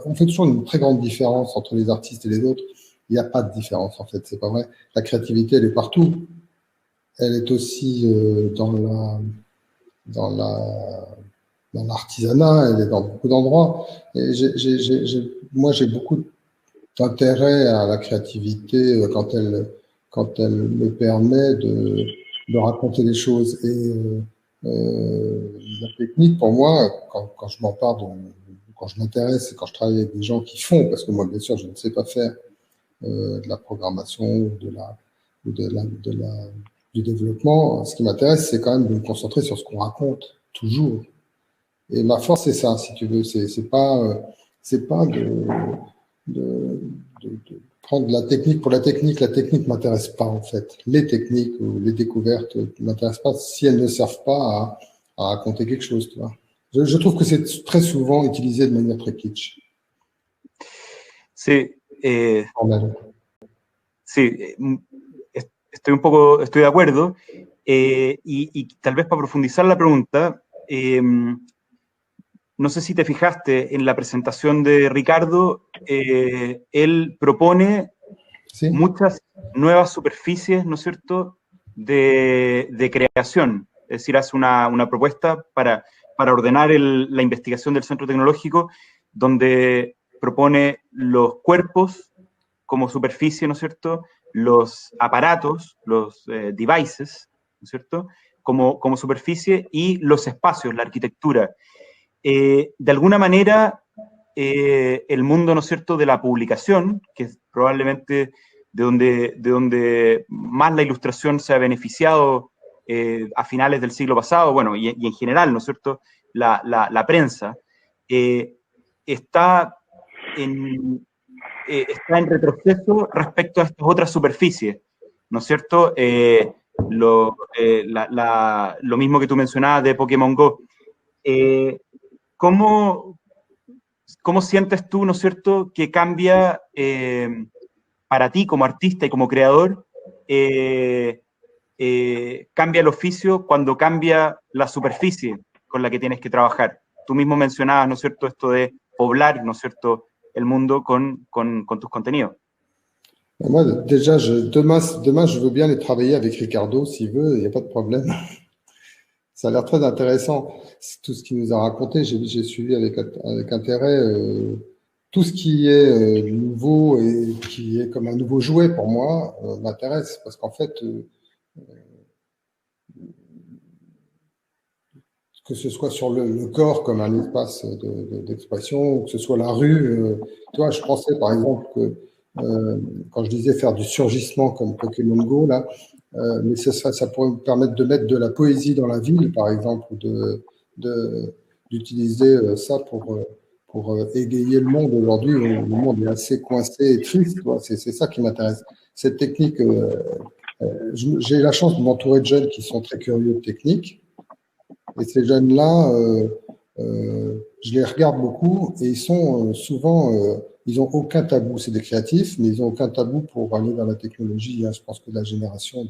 On fait toujours une très grande différence entre les artistes et les autres. Il n'y a pas de différence, en fait. C'est pas vrai. La créativité, elle est partout. Elle est aussi dans l'artisanat, elle est dans beaucoup d'endroits. Et moi, j'ai beaucoup d'intérêt à la créativité quand elle me permet de raconter des choses. Et la technique, pour moi, quand je m'empare, quand je m'intéresse et quand je travaille avec des gens qui font, parce que moi, bien sûr, je ne sais pas faire de la programmation ou du développement, ce qui m'intéresse, c'est quand même de me concentrer sur ce qu'on raconte, toujours. Et ma force, c'est ça, si tu veux. C'est pas de prendre la technique pour la technique. La technique m'intéresse pas, en fait. Les techniques ou les découvertes m'intéressent pas si elles ne servent pas à raconter quelque chose, tu vois. Je trouve que c'est très souvent utilisé de manière très kitsch. Sí, sí, estoy de acuerdo. Y tal vez para profundizar la pregunta, no sé si te fijaste en la presentación de Ricardo, él propone Sí. muchas nuevas superficies, ¿no es cierto?, de creación. Es decir, hace una propuesta para ordenar la investigación del centro tecnológico, donde propone los cuerpos como superficie, ¿no es cierto?, los aparatos, los devices, ¿no es cierto?, como superficie, y los espacios, la arquitectura. De alguna manera, el mundo, ¿no es cierto?, de la publicación, que es probablemente de donde más la ilustración se ha beneficiado a finales del siglo pasado, bueno, y en general, ¿no es cierto?, la prensa, está en retroceso respecto a estas otras superficies, ¿no es cierto? Lo mismo que tú mencionabas de Pokémon Go. ¿Cómo sientes tú, ¿no es cierto?, que cambia para ti como artista y como creador, cambia el oficio cuando cambia la superficie con la que tienes que trabajar? Tú mismo mencionabas, ¿no es cierto?, esto de poblar, ¿no es cierto?, el mundo con tus contenidos. Moi, déjà, demain, je veux bien aller travailler avec Ricardo s'il veut, il n'y a pas de problème. Ça a l'air très intéressant, tout ce qu'il nous a raconté. J'ai suivi avec intérêt tout ce qui est nouveau et qui est comme un nouveau jouet pour moi m'intéresse, parce qu'en fait, que ce soit sur le corps comme un espace d'expression, ou que ce soit la rue. Tu vois, je pensais par exemple que quand je disais faire du surgissement comme Pokémon Go, là, mais ça pourrait me permettre de mettre de la poésie dans la ville, par exemple, d'utiliser ça pour égayer le monde aujourd'hui, où le monde est assez coincé et triste. C'est ça qui m'intéresse. Cette technique, j'ai la chance de m'entourer de jeunes qui sont très curieux de technique. Et ces jeunes-là, je les regarde beaucoup et ils sont souvent, ils n'ont aucun tabou. C'est des créatifs, mais ils n'ont aucun tabou pour aller vers la technologie. Je pense que la génération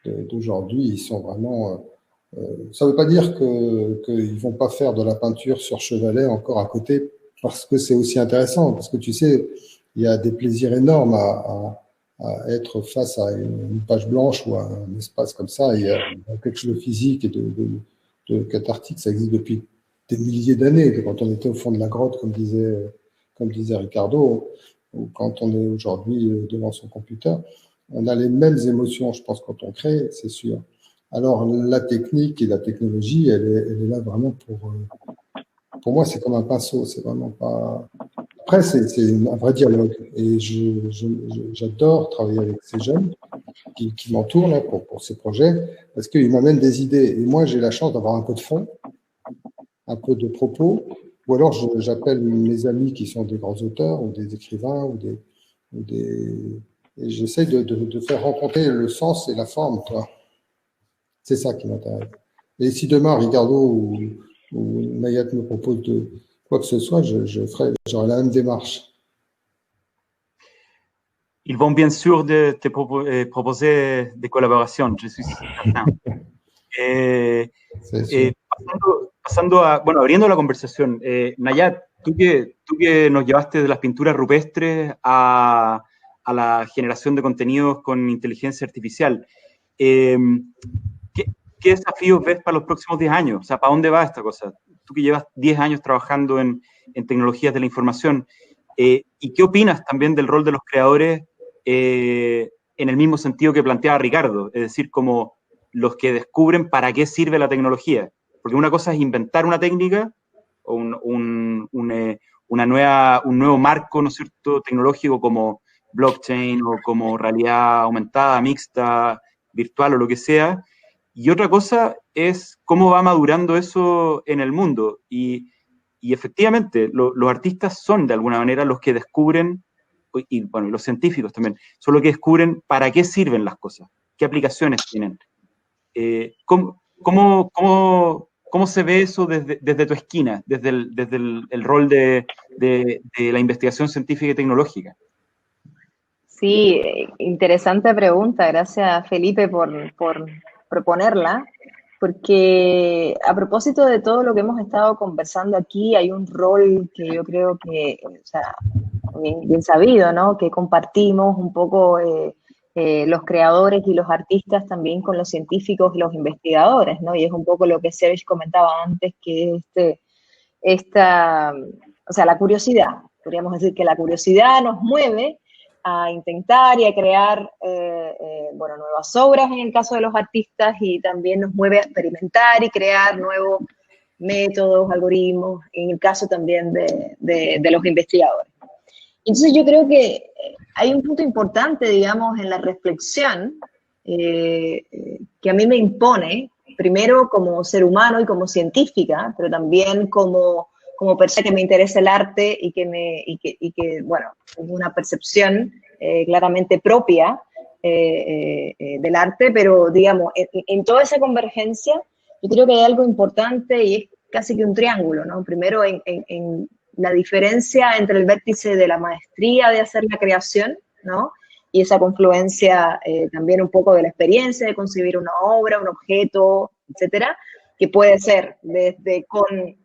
d'aujourd'hui, ils sont vraiment... ça ne veut pas dire qu'ils ne vont pas faire de la peinture sur chevalet encore à côté, parce que c'est aussi intéressant. Parce que tu sais, il y a des plaisirs énormes à être face à une page blanche ou à un espace comme ça. Il y a quelque chose de physique et de cathartique. Ça existe depuis des milliers d'années. Quand on était au fond de la grotte, comme disait Ricardo, ou quand on est aujourd'hui devant son computer, on a les mêmes émotions, je pense, quand on crée, c'est sûr. Alors, la technique et la technologie, elle est là vraiment pour moi, c'est comme un pinceau. C'est vraiment pas... Après, c'est un vrai dialogue. Et j'adore travailler avec ces jeunes qui m'entourent là pour ces projets, parce qu'ils m'amènent des idées. Et moi, j'ai la chance d'avoir un peu de fond, un peu de propos, ou alors j'appelle mes amis qui sont des grands auteurs ou des écrivains et j'essaie de faire rencontrer le sens et la forme, toi. C'est ça qui m'intéresse. Et si demain Ricardo ou Nayat me propose de quoi que ce soit, j'aurai la même démarche. Ils vont bien sûr te proposer des collaborations, je suis certain. Pasando a, bueno, abriendo la conversación, Nayat, tú que nos llevaste de las pinturas rupestres a la generación de contenidos con inteligencia artificial, ¿qué desafíos ves para los próximos 10 años? O sea, ¿para dónde va esta cosa? Tú que llevas 10 años trabajando en tecnologías de la información, ¿y qué opinas también del rol de los creadores en el mismo sentido que planteaba Ricardo? Es decir, como los que descubren para qué sirve la tecnología. Porque una cosa es inventar una técnica o un nuevo marco, ¿no es cierto?, tecnológico como blockchain o como realidad aumentada, mixta, virtual o lo que sea. Y otra cosa es cómo va madurando eso en el mundo. Y efectivamente, los artistas son de alguna manera los que descubren, y bueno, los científicos también, son los que descubren para qué sirven las cosas, qué aplicaciones tienen. ¿Cómo se ve eso desde tu esquina, desde el rol de la investigación científica y tecnológica? Sí, interesante pregunta. Gracias, Felipe, por proponerla, porque a propósito de todo lo que hemos estado conversando aquí, hay un rol que yo creo que, o sea, bien sabido, ¿no? Que compartimos un poco los creadores y los artistas también con los científicos y los investigadores, ¿no? Y es un poco lo que Serge comentaba antes, que o sea, la curiosidad, podríamos decir que la curiosidad nos mueve a intentar y a crear, bueno, nuevas obras en el caso de los artistas, y también nos mueve a experimentar y crear nuevos métodos, algoritmos, en el caso también de los investigadores. Entonces yo creo que hay un punto importante, digamos, en la reflexión que a mí me impone, primero como ser humano y como científica, pero también como persona que me interesa el arte y que bueno, tengo una percepción claramente propia del arte, pero digamos, en toda esa convergencia, yo creo que hay algo importante y es casi que un triángulo, ¿no? Primero en la diferencia entre el vértice de la maestría de hacer la creación, ¿no? Y esa confluencia también un poco de la experiencia de concebir una obra, un objeto, etcétera, que puede ser desde con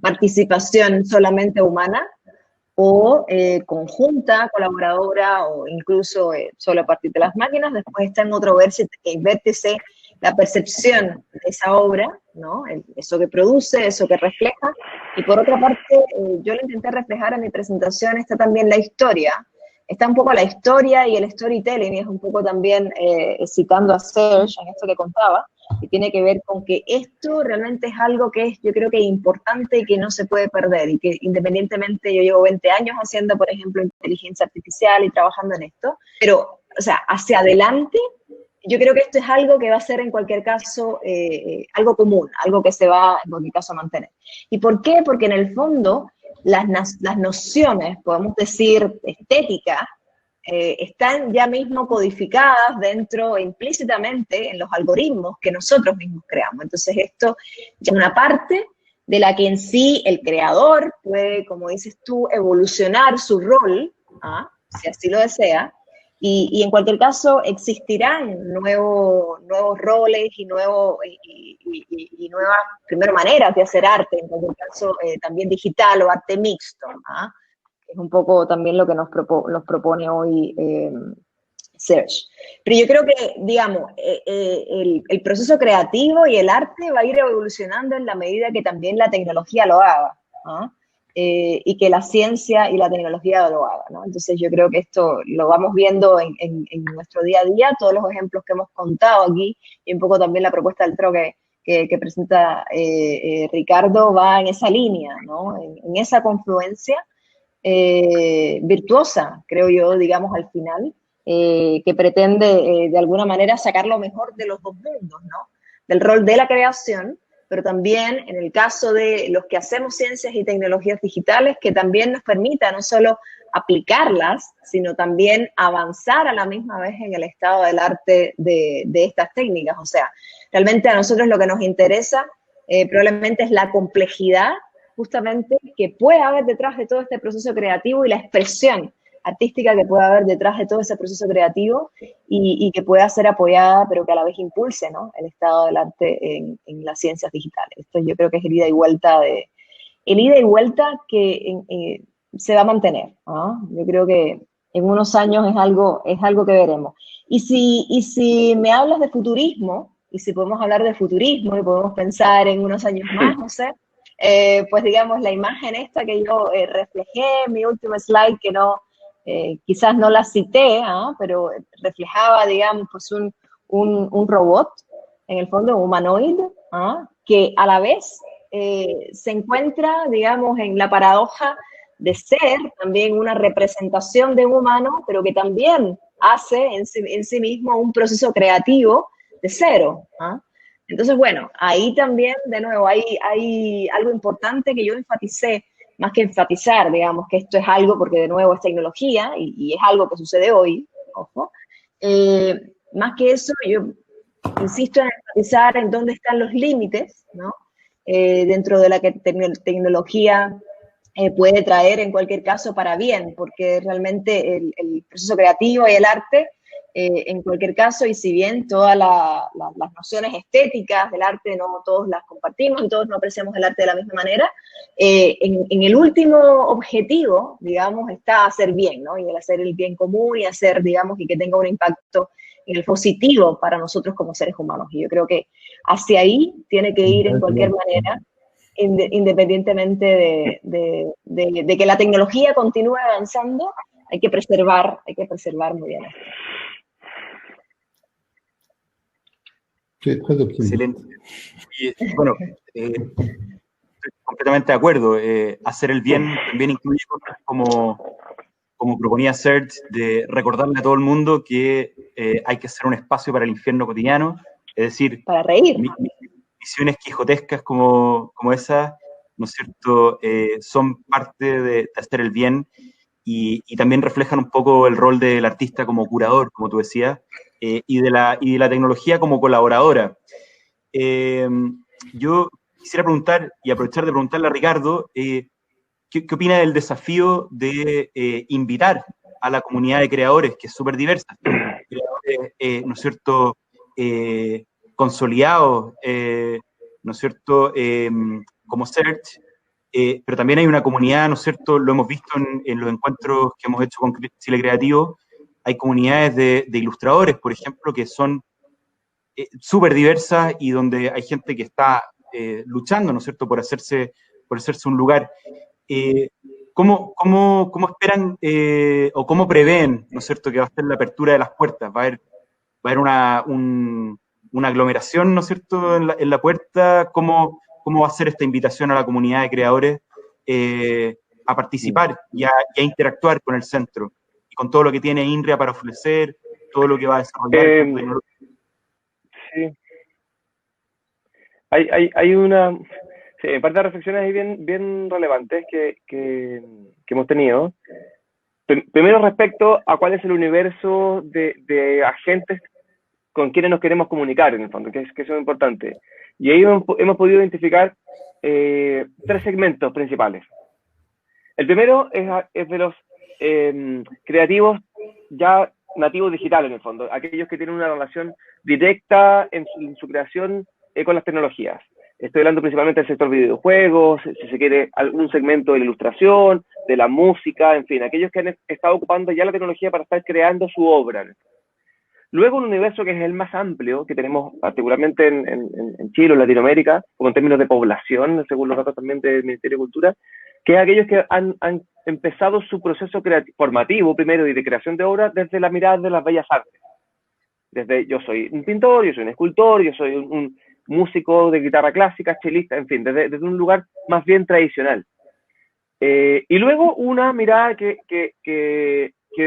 participación solamente humana, o conjunta, colaboradora, o incluso solo a partir de las máquinas. Después está en otro vértice la percepción de esa obra, ¿no? Eso que produce, eso que refleja. Y por otra parte, yo lo intenté reflejar en mi presentación, está también la historia. Está un poco la historia y el storytelling, y es un poco también citando a Serge en esto que contaba, que tiene que ver con que esto realmente es algo que es, yo creo que importante y que no se puede perder, y que independientemente, yo llevo 20 años haciendo, por ejemplo, inteligencia artificial y trabajando en esto, pero, o sea, hacia adelante, yo creo que esto es algo que va a ser en cualquier caso algo común, algo que se va en cualquier caso a mantener. ¿Y por qué? Porque en el fondo las nociones, podemos decir, estéticas, están ya mismo codificadas dentro, implícitamente, en los algoritmos que nosotros mismos creamos. Entonces esto ya es una parte de la que en sí el creador puede, como dices tú, evolucionar su rol, si así lo desea, y en cualquier caso existirán nuevos roles y nuevas, primero, maneras de hacer arte, en cualquier caso también digital o arte mixto, es un poco también lo que nos propone hoy Serge. Pero yo creo que, digamos, el proceso creativo y el arte va a ir evolucionando en la medida que también la tecnología lo haga, y que la ciencia y la tecnología lo hagan, ¿no? Entonces yo creo que esto lo vamos viendo en nuestro día a día, todos los ejemplos que hemos contado aquí, y un poco también la propuesta del TRO que presenta Ricardo va en esa línea, ¿no? En esa confluencia virtuosa, creo yo, digamos, al final, que pretende de alguna manera sacar lo mejor de los dos mundos, ¿no? Del rol de la creación, pero también en el caso de los que hacemos ciencias y tecnologías digitales, que también nos permita no solo aplicarlas, sino también avanzar a la misma vez en el estado del arte de estas técnicas. O sea, realmente a nosotros lo que nos interesa probablemente es la complejidad justamente que puede haber detrás de todo este proceso creativo y la expresión artística que puede haber detrás de todo ese proceso creativo y que pueda ser apoyada, pero que a la vez impulse, ¿no?, el estado del arte en las ciencias digitales. Esto yo creo que es el ida y vuelta que se va a mantener, ¿no? Yo creo que en unos años es algo que veremos. Y si me hablas de futurismo, y si podemos hablar de futurismo y podemos pensar en unos años más, no sé, pues digamos la imagen esta que yo reflejé en mi último slide, que no, quizás no la cité, pero reflejaba, digamos, pues un robot, en el fondo un humanoide, que a la vez se encuentra, digamos, en la paradoja de ser también una representación de un humano, pero que también hace en sí mismo un proceso creativo de cero. Entonces, bueno, ahí también, de nuevo, hay algo importante que yo enfaticé, más que enfatizar, digamos, que esto es algo, porque de nuevo es tecnología y es algo que sucede hoy, ojo, más que eso, yo insisto en enfatizar en dónde están los límites, ¿no?, dentro de la que tecnología puede traer en cualquier caso para bien, porque realmente el proceso creativo y el arte En cualquier caso, y si bien todas las nociones estéticas del arte no todos las compartimos y todos no apreciamos el arte de la misma manera, en el último objetivo, digamos, está hacer bien, ¿no? Y el hacer el bien común y hacer, digamos, y que tenga un impacto en el positivo para nosotros como seres humanos. Y yo creo que hacia ahí tiene que ir en cualquier manera, independientemente de que la tecnología continúe avanzando, hay que preservar muy bien esto. Sí, très optimiste. Excelente. Y, bueno, estoy completamente de acuerdo. Hacer el bien también incluye cosas como proponía Serge, de recordarle a todo el mundo que hay que hacer un espacio para el infierno cotidiano, es decir, para reír. Misiones quijotescas como esa, ¿no es cierto?, son parte de hacer el bien y también reflejan un poco el rol del artista como curador, como tú decías, y de la tecnología como colaboradora. Yo quisiera preguntar, y aprovechar de preguntarle a Ricardo, ¿qué opina del desafío de invitar a la comunidad de creadores, que es súper diversa? Creadores, ¿no es cierto?, consolidados, ¿no es cierto?, como Search, pero también hay una comunidad, ¿no es cierto?, lo hemos visto en los encuentros que hemos hecho con Chile Creativo, hay comunidades de ilustradores, por ejemplo, que son súper diversas y donde hay gente que está luchando, ¿no es cierto?, por hacerse un lugar. ¿Cómo esperan o cómo prevén, ¿no es cierto?, que va a ser la apertura de las puertas? ¿Va a haber una aglomeración, ¿no es cierto?, en la puerta? ¿Cómo va a ser esta invitación a la comunidad de creadores a participar y a interactuar con el centro y con todo lo que tiene INRIA para ofrecer, todo lo que va a desarrollar? Sí. Hay una... Sí, en parte de reflexiones ahí bien relevantes que hemos tenido. Primero, respecto a cuál es el universo de agentes con quienes nos queremos comunicar, en el fondo, que eso es importante. Y ahí hemos podido identificar 3 segmentos principales. El primero es de los creativos ya nativos digitales, en el fondo, aquellos que tienen una relación directa en su creación con las tecnologías. Estoy hablando principalmente del sector videojuegos, si se quiere, algún segmento de la ilustración, de la música, en fin, aquellos que han estado ocupando ya la tecnología para estar creando su obra. Luego un universo que es el más amplio, que tenemos particularmente en Chile o Latinoamérica, como en términos de población, según los datos también del Ministerio de Cultura, que es aquellos que han empezado su proceso formativo primero y de creación de obras desde la mirada de las bellas artes. Desde yo soy un pintor, yo soy un escultor, yo soy un músico de guitarra clásica, chelista, en fin, desde un lugar más bien tradicional. Y luego una mirada que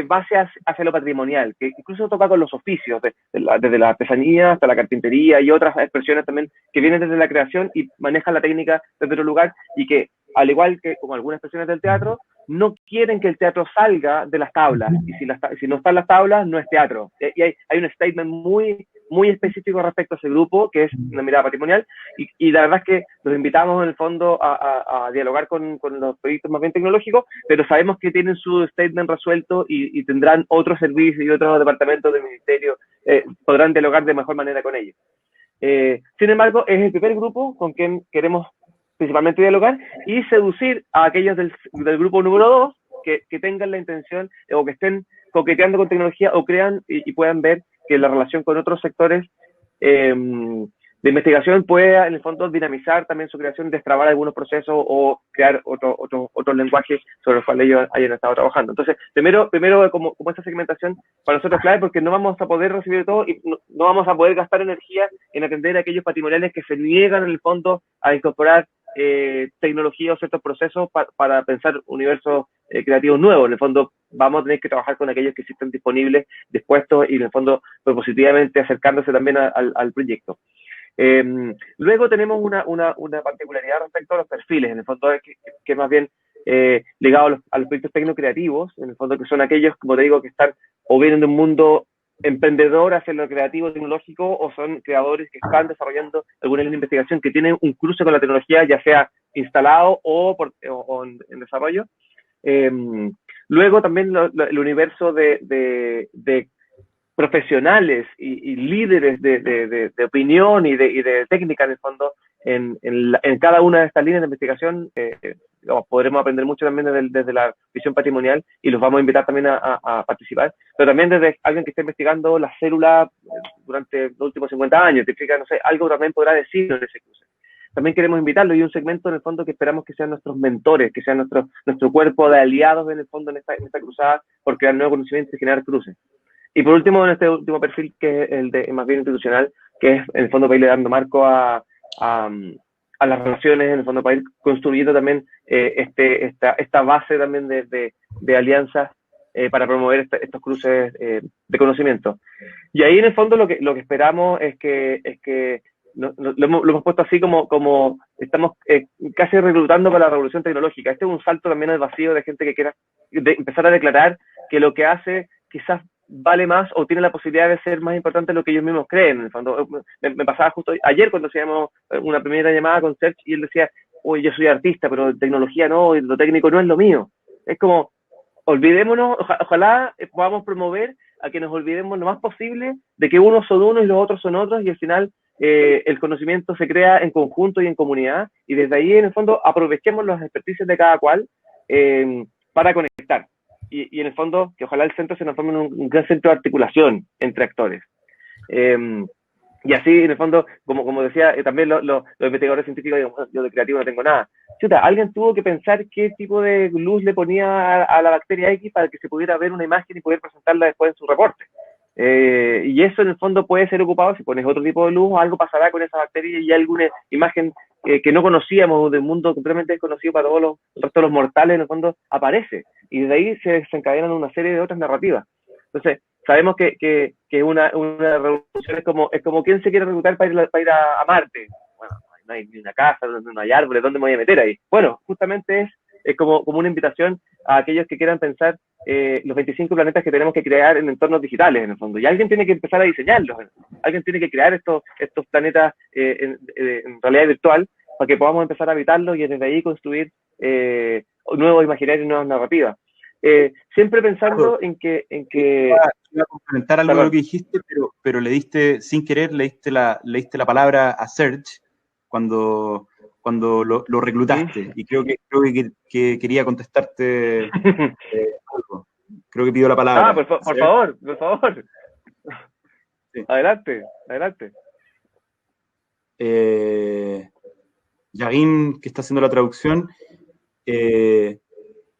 va hacia lo patrimonial, que incluso toca con los oficios, desde la artesanía hasta la carpintería y otras expresiones también que vienen desde la creación y manejan la técnica desde otro lugar y que, al igual que como algunas expresiones del teatro, no quieren que el teatro salga de las tablas, y si no están las tablas, no es teatro. Y hay un statement muy específico respecto a ese grupo, que es una mirada patrimonial, y la verdad es que los invitamos en el fondo a dialogar con los proyectos más bien tecnológicos, pero sabemos que tienen su statement resuelto y tendrán otros servicios y otros departamentos del ministerio, podrán dialogar de mejor manera con ellos. Sin embargo, es el primer grupo con quien queremos principalmente dialogar y seducir a aquellos del grupo número 2 que tengan la intención o que estén coqueteando con tecnología o crean y puedan ver que la relación con otros sectores de investigación pueda en el fondo dinamizar también su creación, destrabar algunos procesos o crear otros lenguajes sobre los cuales ellos hayan estado trabajando. Entonces, primero como esta segmentación para nosotros es clave, porque no vamos a poder recibir todo y no vamos a poder gastar energía en atender a aquellos patrimoniales que se niegan en el fondo a incorporar tecnología o ciertos procesos para pensar universos creativos nuevos. En el fondo vamos a tener que trabajar con aquellos que sí estén disponibles, dispuestos y en el fondo propositivamente acercándose también al proyecto. Luego tenemos una particularidad respecto a los perfiles, en el fondo que más bien ligado a los proyectos tecnocreativos, en el fondo que son aquellos, como te digo, que están o vienen de un mundo emprendedor hacia lo creativo tecnológico o son creadores que están desarrollando alguna línea de investigación que tienen un cruce con la tecnología, ya sea instalado o en desarrollo. Luego también el universo de profesionales y líderes de opinión y de técnica, en el fondo, en cada una de estas líneas de investigación. Podremos aprender mucho también desde la visión patrimonial y los vamos a invitar también a participar, pero también desde alguien que esté investigando las células durante los últimos 50 años, te explica, no sé, algo también podrá decirnos en ese cruce. También queremos invitarlo y un segmento en el fondo que esperamos que sean nuestros mentores, que sean nuestro cuerpo de aliados en el fondo en esta cruzada por crear nuevo conocimiento y generar cruces. Y por último, en este último perfil, que es el de más bien institucional, que es en el fondo para irle dando marco a las relaciones, en el fondo para ir construyendo también esta base también de alianzas para promover estos cruces de conocimiento. Y ahí en el fondo lo que esperamos es que lo hemos puesto así como estamos casi reclutando para la revolución tecnológica. Este es un salto también al vacío de gente que quiera empezar a declarar que lo que hace quizás vale más o tiene la posibilidad de ser más importante de lo que ellos mismos creen. En el fondo, me pasaba justo ayer cuando hacíamos una primera llamada con Serge y él decía, oye, yo soy artista, pero tecnología no, y lo técnico no es lo mío. Es como, olvidémonos, ojalá podamos promover a que nos olvidemos lo más posible de que unos son unos y los otros son otros, y al final el conocimiento se crea en conjunto y en comunidad, y desde ahí en el fondo aprovechemos las experticias de cada cual para conectar. Y en el fondo, que ojalá el centro se nos forme un gran centro de articulación entre actores. Y así, en el fondo, como decía, también los investigadores científicos, yo de creativo no tengo nada. Chuta, alguien tuvo que pensar qué tipo de luz le ponía a la bacteria X para que se pudiera ver una imagen y poder presentarla después en su reporte. Y eso en el fondo puede ser ocupado si pones otro tipo de luz, o algo pasará con esa bacteria y alguna imagen que no conocíamos, de un mundo completamente desconocido para todos el resto de los mortales, en el fondo aparece. Y desde ahí se desencadenan una serie de otras narrativas. Entonces, sabemos que una revolución es como quién se quiere reclutar para ir a Marte. Bueno, no hay ni una casa, no hay árboles, ¿dónde me voy a meter ahí? Bueno, justamente es como una invitación a aquellos que quieran pensar los 25 planetas que tenemos que crear en entornos digitales, en el fondo. Y alguien tiene que empezar a diseñarlos. Alguien tiene que crear estos planetas en realidad virtual para que podamos empezar a habitarlos y desde ahí construir nuevos imaginarios y nuevas narrativas. Siempre pensando en que Iba a complementar algo de lo que dijiste, pero le diste, sin querer, le diste la palabra a Serge cuando lo reclutaste, y creo que quería contestarte algo. Creo que pidió la palabra. Por favor. Sí. Adelante. Yarin, que está haciendo la traducción.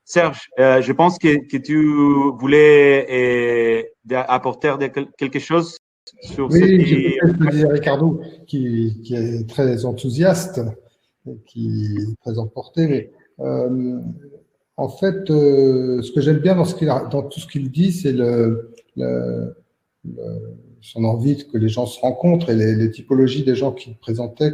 Serge, je pense que tu voulais apporter quelque chose sur oui, cette... je peux dire Ricardo, qui est très enthousiaste, qui est très emporté, mais en fait, ce que j'aime bien dans tout ce qu'il dit, c'est son envie que les gens se rencontrent et les typologies des gens qu'il présentait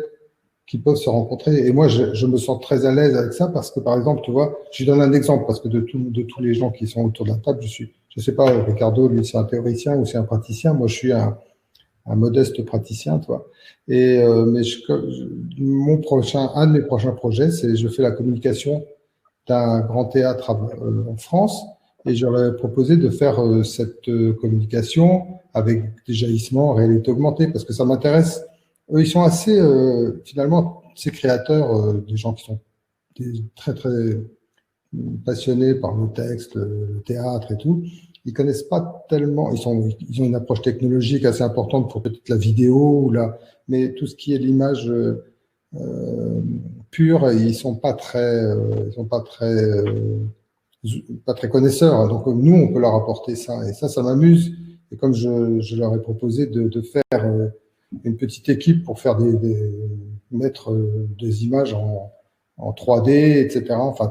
qui peuvent se rencontrer. Et moi, je me sens très à l'aise avec ça parce que, par exemple, tu vois, je donne un exemple parce que de tous les gens qui sont autour de la table, je sais pas, Ricardo, lui, c'est un théoricien ou c'est un praticien. Moi, je suis un modeste praticien, toi. Et mais un de mes prochains projets, c'est je fais la communication d'un grand théâtre en France, et j'aurais proposé de faire cette communication avec des jaillissements en réalité augmentée parce que ça m'intéresse. Eux, ils sont assez, finalement, ces créateurs, des gens qui sont très, très passionnés par le texte, le théâtre et tout. Ils connaissent pas tellement, ils ont une approche technologique assez importante pour peut-être la vidéo mais tout ce qui est l'image pure, ils sont pas très connaisseurs. Donc nous, on peut leur apporter ça, et ça m'amuse. Et comme je leur ai proposé de faire une petite équipe pour faire mettre des images en 3D, etc. Enfin,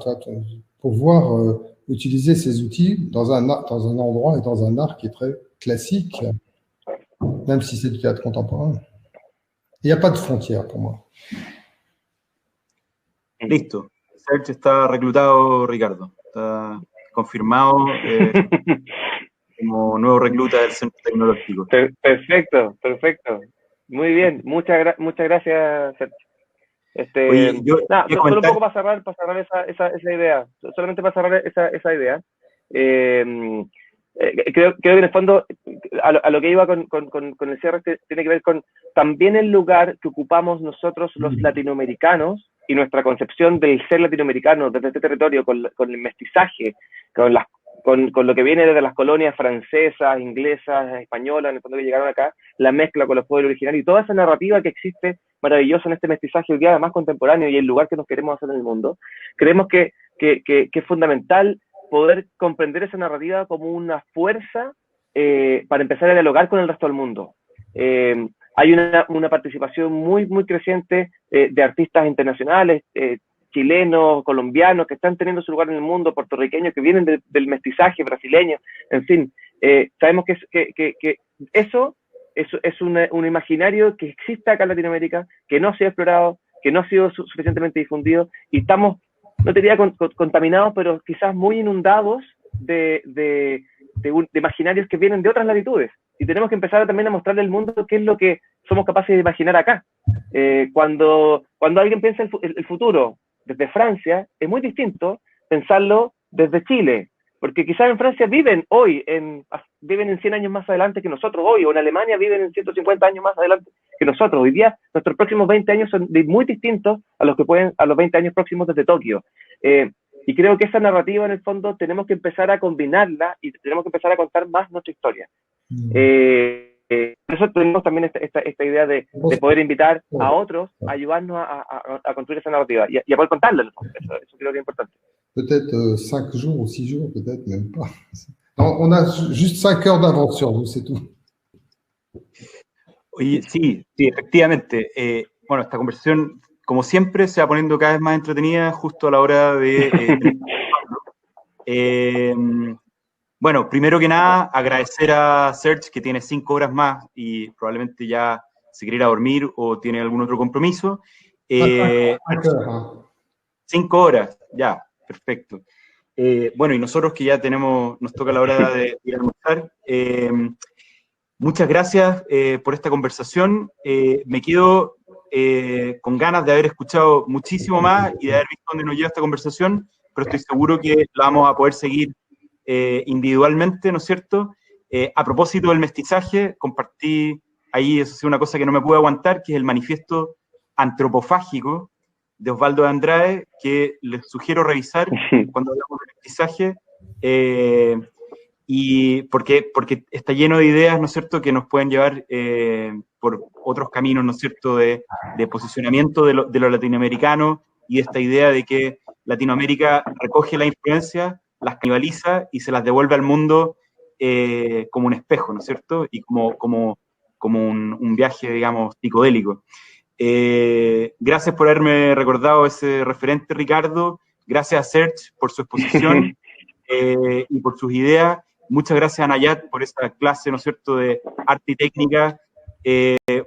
pour pouvoir utiliser ces outils dans un endroit et dans un art qui est très classique, même si c'est du théâtre contemporain. Il n'y a pas de frontières pour moi. Listo. Serge está reclutado, Ricardo. Está confirmado como nuevo recluta del Centro Tecnológico. Perfecto. Muy bien. Muchas gracias, Serge. Oye, solo un poco para cerrar esa idea. Solamente para cerrar esa idea. creo que en el fondo, a lo que iba con el cierre, tiene que ver con también el lugar que ocupamos nosotros los latinoamericanos y nuestra concepción del ser latinoamericano desde este territorio, con el mestizaje, con lo que viene desde las colonias francesas, inglesas, españolas, en el fondo que llegaron acá, la mezcla con los pueblos originarios y toda esa narrativa que existe maravillosa en este mestizaje hoy día, además contemporáneo, y el lugar que nos queremos hacer en el mundo. Creemos que es fundamental poder comprender esa narrativa como una fuerza para empezar a dialogar con el resto del mundo. Hay una participación muy creciente de artistas internacionales, chilenos, colombianos, que están teniendo su lugar en el mundo, puertorriqueños que vienen del mestizaje brasileño, en fin. Sabemos que eso es un imaginario que existe acá en Latinoamérica, que no se ha explorado, que no ha sido suficientemente difundido, y estamos, no te diría contaminados, pero quizás muy inundados de imaginarios que vienen de otras latitudes. Y tenemos que empezar también a mostrarle al mundo qué es lo que somos capaces de imaginar acá. Cuando alguien piensa el futuro desde Francia, es muy distinto pensarlo desde Chile, porque quizás en Francia viven en 100 años más adelante que nosotros hoy, o en Alemania viven en 150 años más adelante que nosotros. Hoy día, nuestros próximos 20 años son muy distintos a los 20 años próximos desde Tokio. Y creo que esa narrativa, en el fondo, tenemos que empezar a combinarla y tenemos que empezar a contar más nuestra historia. Por eso tenemos también esta idea de poder invitar a otros a ayudarnos a construir esa narrativa y a poder contarla. Eso creo que es importante. Peut-être 5 jours ou 6 jours, peut-être même pas. On a juste 5 heures d'avance sur vous, c'est tout. Oye, sí, efectivamente. Bueno, esta conversación, como siempre, se va poniendo cada vez más entretenida justo a la hora de... bueno, primero que nada, agradecer a Serge, que tiene 5 horas más y probablemente ya se quiere ir a dormir o tiene algún otro compromiso. 5 horas, ya, perfecto. Bueno, y nosotros que ya nos toca la hora de ir a almorzar. Muchas gracias por esta conversación. Me quedo con ganas de haber escuchado muchísimo más y de haber visto dónde nos lleva esta conversación, pero estoy seguro que la vamos a poder seguir individualmente, ¿no es cierto? A propósito del mestizaje, compartí ahí, eso es una cosa que no me pude aguantar, que es el manifiesto antropofágico de Osvaldo de Andrade, que les sugiero revisar cuando hablamos de mestizaje, y porque está lleno de ideas, ¿no es cierto?, que nos pueden llevar por otros caminos, ¿no es cierto?, de posicionamiento de lo latinoamericano y de esta idea de que Latinoamérica recoge la influencia, las canibaliza y se las devuelve al mundo como un espejo, ¿no es cierto?, y como un viaje, digamos, psicodélico. Gracias por haberme recordado ese referente, Ricardo. Gracias a Serge por su exposición y por sus ideas. Muchas gracias a Nayat por esa clase, ¿no es cierto?, de arte y técnica.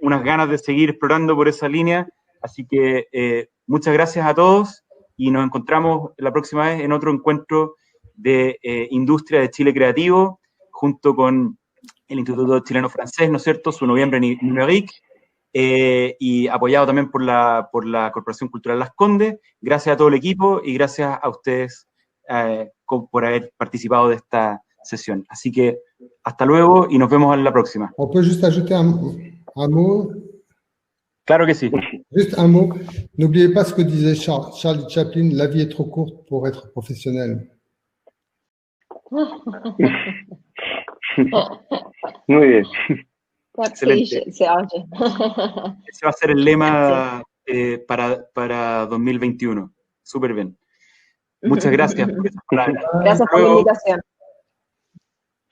Unas ganas de seguir explorando por esa línea. Así que muchas gracias a todos y nos encontramos la próxima vez en otro encuentro de industria de Chile Creativo, junto con el Instituto Chileno-Francés, ¿no es cierto?, su noviembre numérique, y apoyado también por la Corporación Cultural Las Condes. Gracias a todo el equipo y gracias a ustedes por haber participado de esta sesión. Así que hasta luego y nos vemos en la próxima. On peut juste ajouter un mot. Claro que sí. Juste un mot. N'oubliez pas ce que disait Charlie Chaplin, la vie est trop courte pour être professionnel. Muy bien. Excelente. Ese va a ser el lema para 2021. Súper bien. Muchas gracias por esas palabras. Gracias por la invitación.